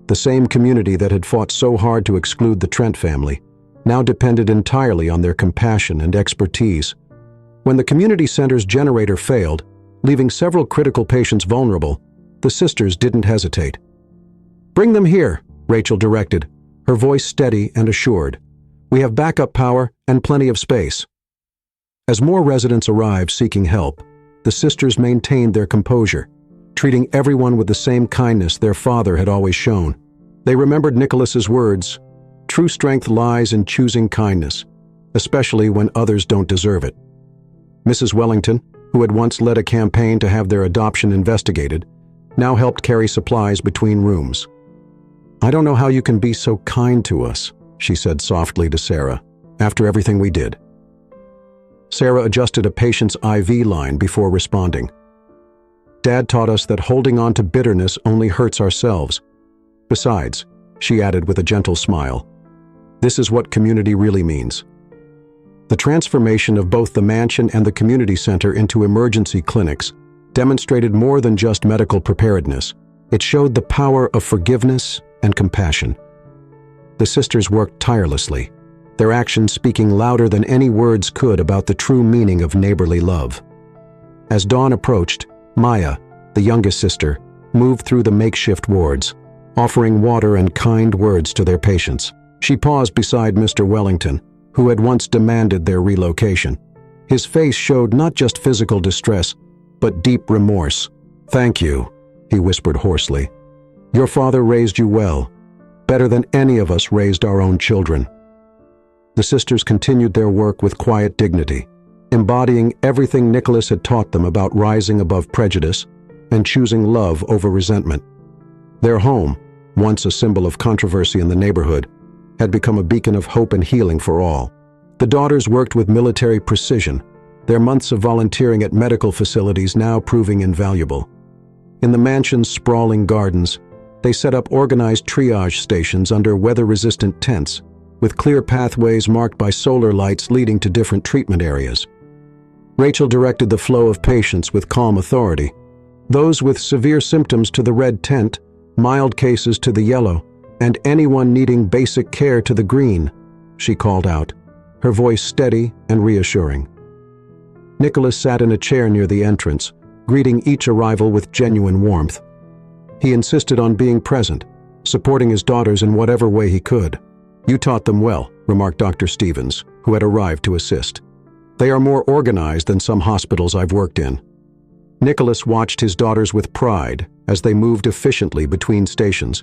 The same community that had fought so hard to exclude the Trent family now depended entirely on their compassion and expertise. When the community center's generator failed, leaving several critical patients vulnerable, the sisters didn't hesitate. "Bring them here," Rachel directed, her voice steady and assured. "We have backup power and plenty of space." As more residents arrived seeking help, the sisters maintained their composure, treating everyone with the same kindness their father had always shown. They remembered Nicholas's words, "True strength lies in choosing kindness, especially when others don't deserve it." Mrs. Wellington, who had once led a campaign to have their adoption investigated, now helped carry supplies between rooms. "I don't know how you can be so kind to us," she said softly to Sarah, "after everything we did." Sarah adjusted a patient's IV line before responding. "Dad taught us that holding on to bitterness only hurts ourselves. Besides," she added with a gentle smile, "this is what community really means." The transformation of both the mansion and the community center into emergency clinics demonstrated more than just medical preparedness. It showed the power of forgiveness and compassion. The sisters worked tirelessly, their actions speaking louder than any words could about the true meaning of neighborly love. As dawn approached, Maya, the youngest sister, moved through the makeshift wards, offering water and kind words to their patients. She paused beside Mr. Wellington, who had once demanded their relocation. His face showed not just physical distress, but deep remorse. "Thank you," he whispered hoarsely. "Your father raised you well, better than any of us raised our own children." The sisters continued their work with quiet dignity, embodying everything Nicholas had taught them about rising above prejudice and choosing love over resentment. Their home, once a symbol of controversy in the neighborhood, had become a beacon of hope and healing for all. The daughters worked with military precision, their months of volunteering at medical facilities now proving invaluable. In the mansion's sprawling gardens, they set up organized triage stations under weather-resistant tents, with clear pathways marked by solar lights leading to different treatment areas. Rachel directed the flow of patients with calm authority, Those with severe symptoms to the red tent, mild cases to the yellow, and anyone needing basic care to the green, she called out, her voice steady and reassuring. Nicholas sat in a chair near the entrance, greeting each arrival with genuine warmth. He insisted on being present, supporting his daughters in whatever way he could. "You taught them well," remarked Dr. Stevens, who had arrived to assist. "They are more organized than some hospitals I've worked in." Nicholas watched his daughters with pride as they moved efficiently between stations.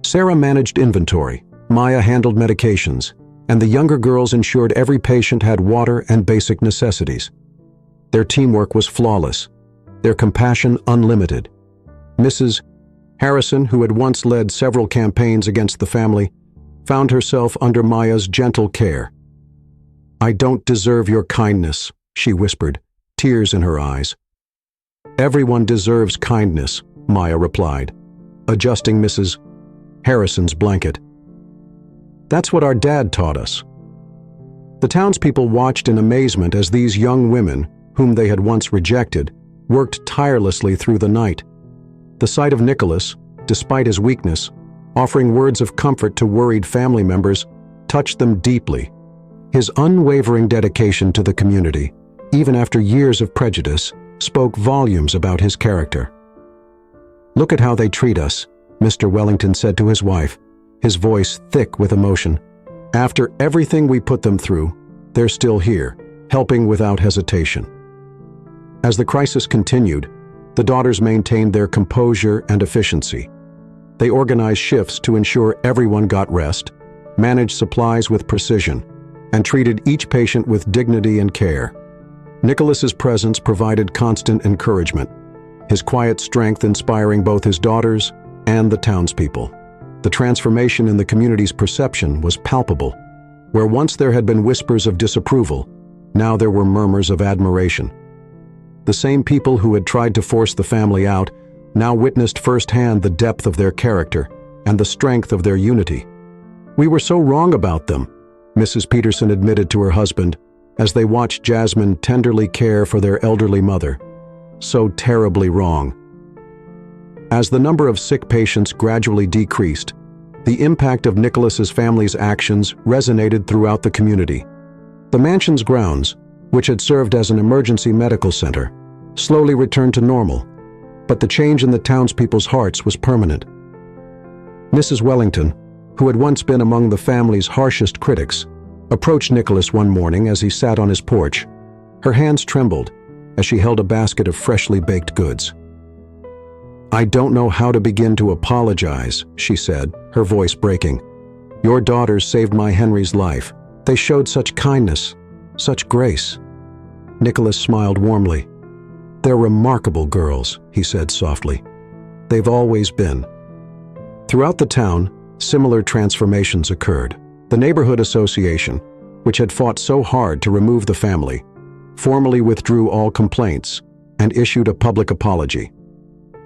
Sarah managed inventory, Maya handled medications, and the younger girls ensured every patient had water and basic necessities. Their teamwork was flawless, their compassion unlimited. Mrs. Harrison, who had once led several campaigns against the family, found herself under Maya's gentle care. "I don't deserve your kindness," she whispered, tears in her eyes. "Everyone deserves kindness," Maya replied, adjusting Mrs. Harrison's blanket. "That's what our dad taught us." The townspeople watched in amazement as these young women, whom they had once rejected, worked tirelessly through the night. The sight of Nicholas, despite his weakness, offering words of comfort to worried family members, touched them deeply. His unwavering dedication to the community, even after years of prejudice, spoke volumes about his character. "Look at how they treat us," Mr. Wellington said to his wife, his voice thick with emotion. "After everything we put them through, they're still here, helping without hesitation." As the crisis continued, the daughters maintained their composure and efficiency. They organized shifts to ensure everyone got rest, managed supplies with precision, and treated each patient with dignity and care. Nicholas's presence provided constant encouragement, his quiet strength inspiring both his daughters and the townspeople. The transformation in the community's perception was palpable. Where once there had been whispers of disapproval, now there were murmurs of admiration. The same people who had tried to force the family out now witnessed firsthand the depth of their character and the strength of their unity. "We were so wrong about them," Mrs. Peterson admitted to her husband as they watched Jasmine tenderly care for their elderly mother. "So terribly wrong." As the number of sick patients gradually decreased, the impact of Nicholas's family's actions resonated throughout the community. The mansion's grounds, which had served as an emergency medical center, slowly returned to normal, but the change in the townspeople's hearts was permanent. Mrs. Wellington, who had once been among the family's harshest critics, approached Nicholas one morning as he sat on his porch. Her hands trembled as she held a basket of freshly baked goods. "I don't know how to begin to apologize," she said, her voice breaking. "Your daughters saved my Henry's life. They showed such kindness, such grace." Nicholas smiled warmly. "They're remarkable girls," he said softly. "They've always been." Throughout the town, similar transformations occurred. The neighborhood association, which had fought so hard to remove the family, formally withdrew all complaints and issued a public apology.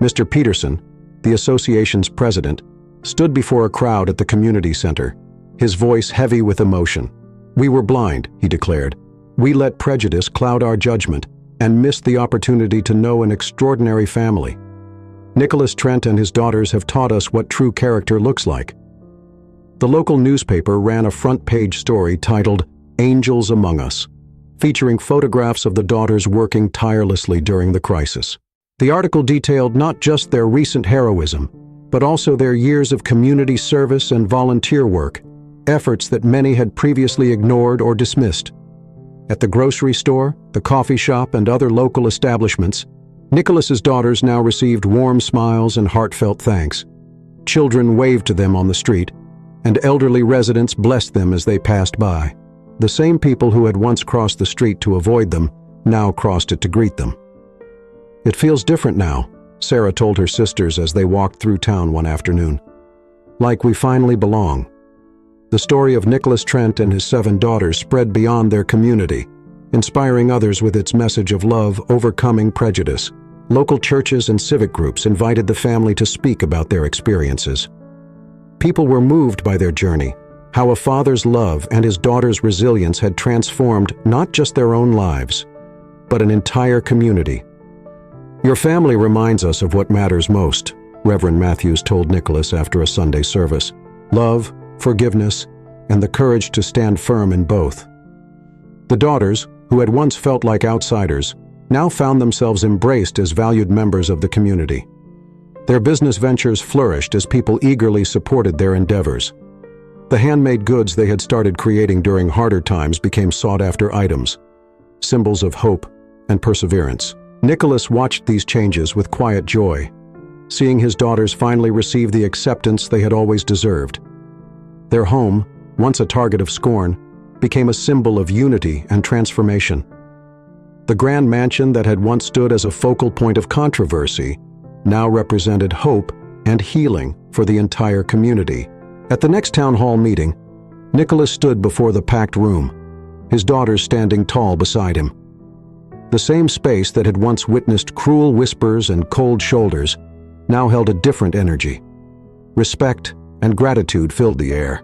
Mr. Peterson, the association's president, stood before a crowd at the community center, his voice heavy with emotion. "We were blind," he declared. "We let prejudice cloud our judgment and missed the opportunity to know an extraordinary family. Nicholas Trent and his daughters have taught us what true character looks like." The local newspaper ran a front-page story titled "Angels Among Us," featuring photographs of the daughters working tirelessly during the crisis. The article detailed not just their recent heroism, but also their years of community service and volunteer work, efforts that many had previously ignored or dismissed. At the grocery store, the coffee shop, and other local establishments, Nicholas's daughters now received warm smiles and heartfelt thanks. Children waved to them on the street, and elderly residents blessed them as they passed by. The same people who had once crossed the street to avoid them now crossed it to greet them. "It feels different now," Sarah told her sisters as they walked through town one afternoon. "Like we finally belong." The story of Nicholas Trent and his 7 daughters spread beyond their community, inspiring others with its message of love overcoming prejudice. Local churches and civic groups invited the family to speak about their experiences. People were moved by their journey, how a father's love and his daughter's resilience had transformed not just their own lives, but an entire community. "Your family reminds us of what matters most," Reverend Matthews told Nicholas after a Sunday service. "Love, forgiveness, and the courage to stand firm in both." The daughters, who had once felt like outsiders, now found themselves embraced as valued members of the community. Their business ventures flourished as people eagerly supported their endeavors. The handmade goods they had started creating during harder times became sought-after items, symbols of hope and perseverance. Nicholas watched these changes with quiet joy, seeing his daughters finally receive the acceptance they had always deserved. Their home, once a target of scorn, became a symbol of unity and transformation. The grand mansion that had once stood as a focal point of controversy now represented hope and healing for the entire community. At the next town hall meeting, Nicholas stood before the packed room, his daughters standing tall beside him. The same space that had once witnessed cruel whispers and cold shoulders now held a different energy. Respect and gratitude filled the air.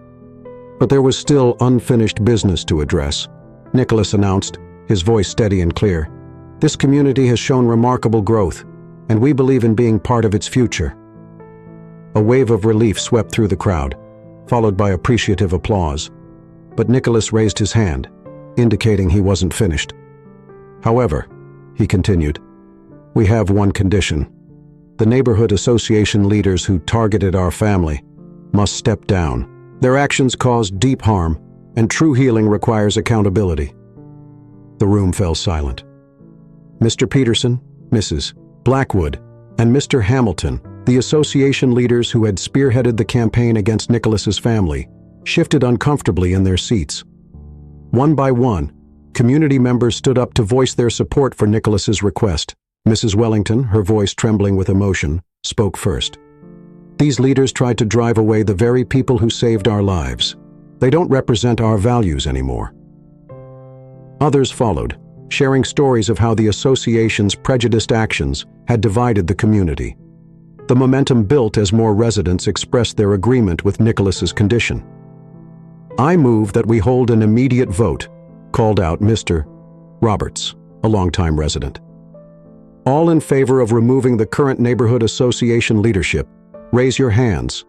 But there was still unfinished business to address. Nicholas announced, his voice steady and clear. "This community has shown remarkable growth, and we believe in being part of its future." A wave of relief swept through the crowd, followed by appreciative applause. But Nicholas raised his hand, indicating he wasn't finished. "However," he continued, "we have one condition. The neighborhood association leaders who targeted our family must step down. Their actions caused deep harm, and true healing requires accountability." The room fell silent. Mr. Peterson, Mrs. Blackwood, and Mr. Hamilton, the association leaders who had spearheaded the campaign against Nicholas's family, shifted uncomfortably in their seats. One by one, community members stood up to voice their support for Nicholas's request. Mrs. Wellington, her voice trembling with emotion, spoke first. "These leaders tried to drive away the very people who saved our lives. They don't represent our values anymore." Others followed, sharing stories of how the association's prejudiced actions had divided the community. The momentum built as more residents expressed their agreement with Nicholas's condition. "I move that we hold an immediate vote," called out Mr. Roberts, a longtime resident. "All in favor of removing the current neighborhood association leadership, raise your hands."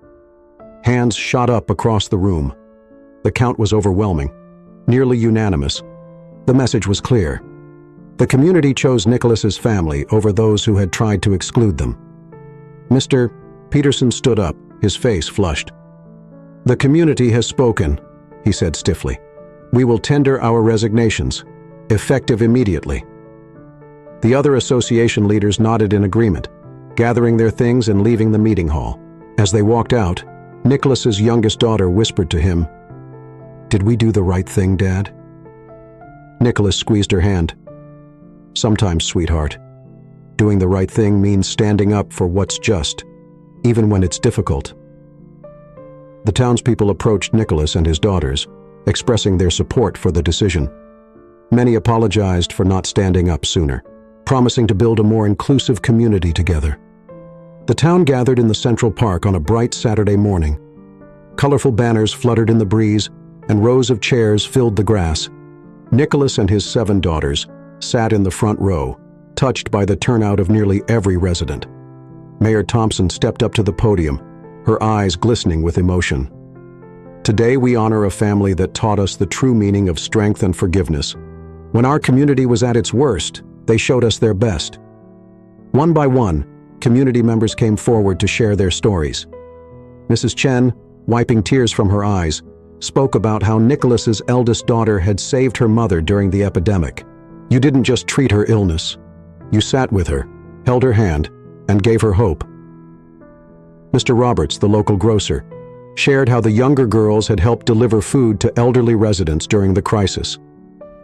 Hands shot up across the room. The count was overwhelming, nearly unanimous. The message was clear. The community chose Nicholas's family over those who had tried to exclude them. Mr. Peterson stood up, his face flushed. "The community has spoken," he said stiffly. "We will tender our resignations, effective immediately." The other association leaders nodded in agreement, gathering their things and leaving the meeting hall. As they walked out, Nicholas's youngest daughter whispered to him, "Did we do the right thing, Dad?" Nicholas squeezed her hand. "Sometimes, sweetheart. Doing the right thing means standing up for what's just, even when it's difficult." The townspeople approached Nicholas and his daughters, expressing their support for the decision. Many apologized for not standing up sooner, promising to build a more inclusive community together. The town gathered in the Central Park on a bright Saturday morning. Colorful banners fluttered in the breeze, and rows of chairs filled the grass. Nicholas and his 7 daughters sat in the front row, touched by the turnout of nearly every resident. Mayor Thompson stepped up to the podium, her eyes glistening with emotion. "Today we honor a family that taught us the true meaning of strength and forgiveness. When our community was at its worst, they showed us their best." One by one, community members came forward to share their stories. Mrs. Chen, wiping tears from her eyes, spoke about how Nicholas's eldest daughter had saved her mother during the epidemic. "You didn't just treat her illness. You sat with her, held her hand, and gave her hope." Mr. Roberts, the local grocer, shared how the younger girls had helped deliver food to elderly residents during the crisis.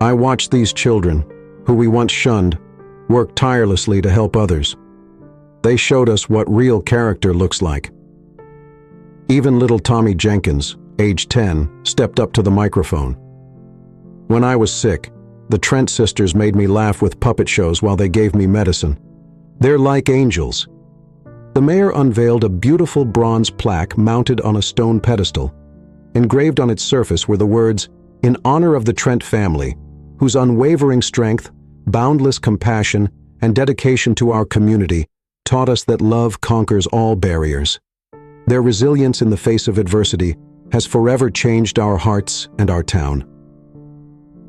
"I watched these children, who we once shunned, work tirelessly to help others. They showed us what real character looks like." Even little Tommy Jenkins, age 10, stepped up to the microphone. "When I was sick, the Trent sisters made me laugh with puppet shows while they gave me medicine. They're like angels." The mayor unveiled a beautiful bronze plaque mounted on a stone pedestal. Engraved on its surface were the words, "In honor of the Trent family, whose unwavering strength, boundless compassion, and dedication to our community taught us that love conquers all barriers. Their resilience in the face of adversity has forever changed our hearts and our town.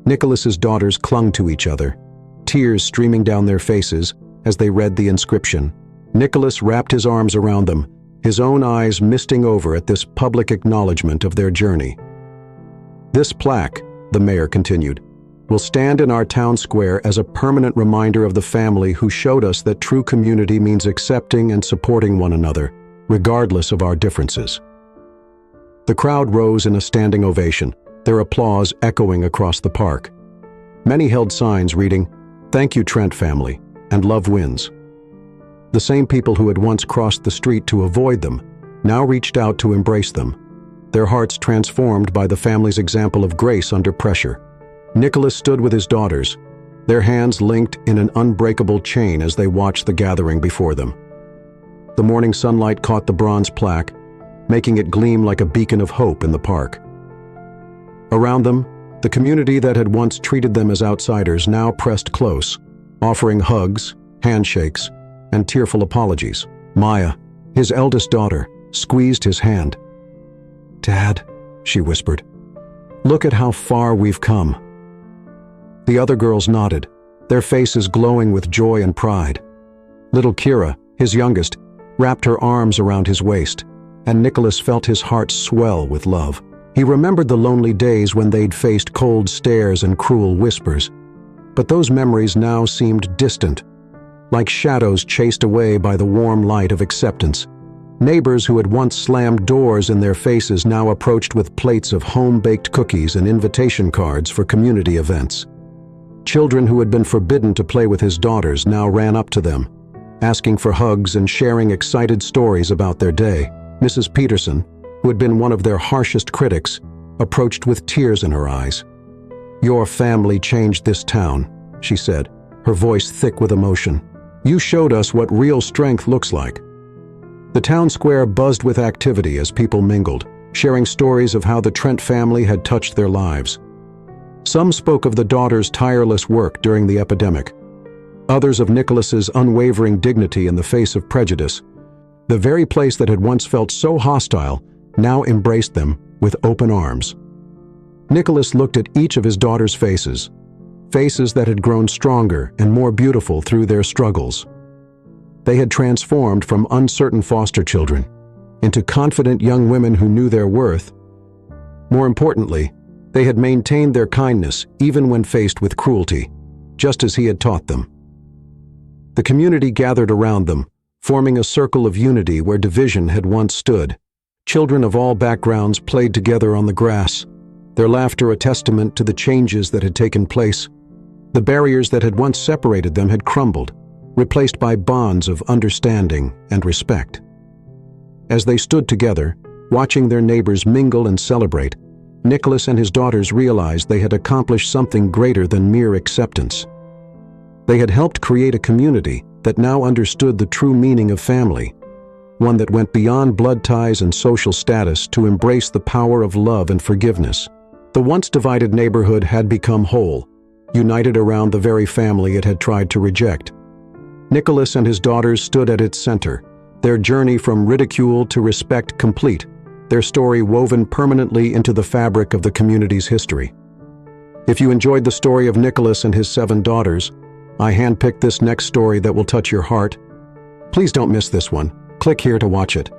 Nicholas's daughters clung to each other, tears streaming down their faces as they read the inscription. Nicholas wrapped his arms around them, his own eyes misting over at this public acknowledgement of their journey. "This plaque," the mayor continued, "will stand in our town square as a permanent reminder of the family who showed us that true community means accepting and supporting one another, regardless of our differences." The crowd rose in a standing ovation, their applause echoing across the park. Many held signs reading, "Thank you, Trent family," and "Love wins." The same people who had once crossed the street to avoid them now reached out to embrace them, their hearts transformed by the family's example of grace under pressure. Nicholas stood with his daughters, their hands linked in an unbreakable chain as they watched the gathering before them. The morning sunlight caught the bronze plaque, making it gleam like a beacon of hope in the park. Around them, the community that had once treated them as outsiders now pressed close, offering hugs, handshakes, and tearful apologies. Maya, his eldest daughter, squeezed his hand. "Dad," she whispered, "look at how far we've come." The other girls nodded, their faces glowing with joy and pride. Little Kira, his youngest, wrapped her arms around his waist, and Nicholas felt his heart swell with love. He remembered the lonely days when they'd faced cold stares and cruel whispers, but those memories now seemed distant, like shadows chased away by the warm light of acceptance. Neighbors who had once slammed doors in their faces now approached with plates of home-baked cookies and invitation cards for community events. Children who had been forbidden to play with his daughters now ran up to them, asking for hugs and sharing excited stories about their day. Mrs. Peterson, who had been one of their harshest critics, approached with tears in her eyes. "Your family changed this town," she said, her voice thick with emotion. "You showed us what real strength looks like." The town square buzzed with activity as people mingled, sharing stories of how the Trent family had touched their lives. Some spoke of the daughters' tireless work during the epidemic, others of Nicholas's unwavering dignity in the face of prejudice. The very place that had once felt so hostile now embraced them with open arms. Nicholas looked at each of his daughters' faces, faces that had grown stronger and more beautiful through their struggles. They had transformed from uncertain foster children into confident young women who knew their worth. More importantly, they had maintained their kindness even when faced with cruelty, just as he had taught them. The community gathered around them, forming a circle of unity where division had once stood. Children of all backgrounds played together on the grass, their laughter a testament to the changes that had taken place. The barriers that had once separated them had crumbled, replaced by bonds of understanding and respect. As they stood together, watching their neighbors mingle and celebrate, Nicholas and his daughters realized they had accomplished something greater than mere acceptance. They had helped create a community that now understood the true meaning of family, one that went beyond blood ties and social status to embrace the power of love and forgiveness. The once divided neighborhood had become whole, united around the very family it had tried to reject. Nicholas and his daughters stood at its center, their journey from ridicule to respect complete, their story woven permanently into the fabric of the community's history. If you enjoyed the story of Nicholas and his 7 daughters, I handpicked this next story that will touch your heart. Please don't miss this one. Click here to watch it.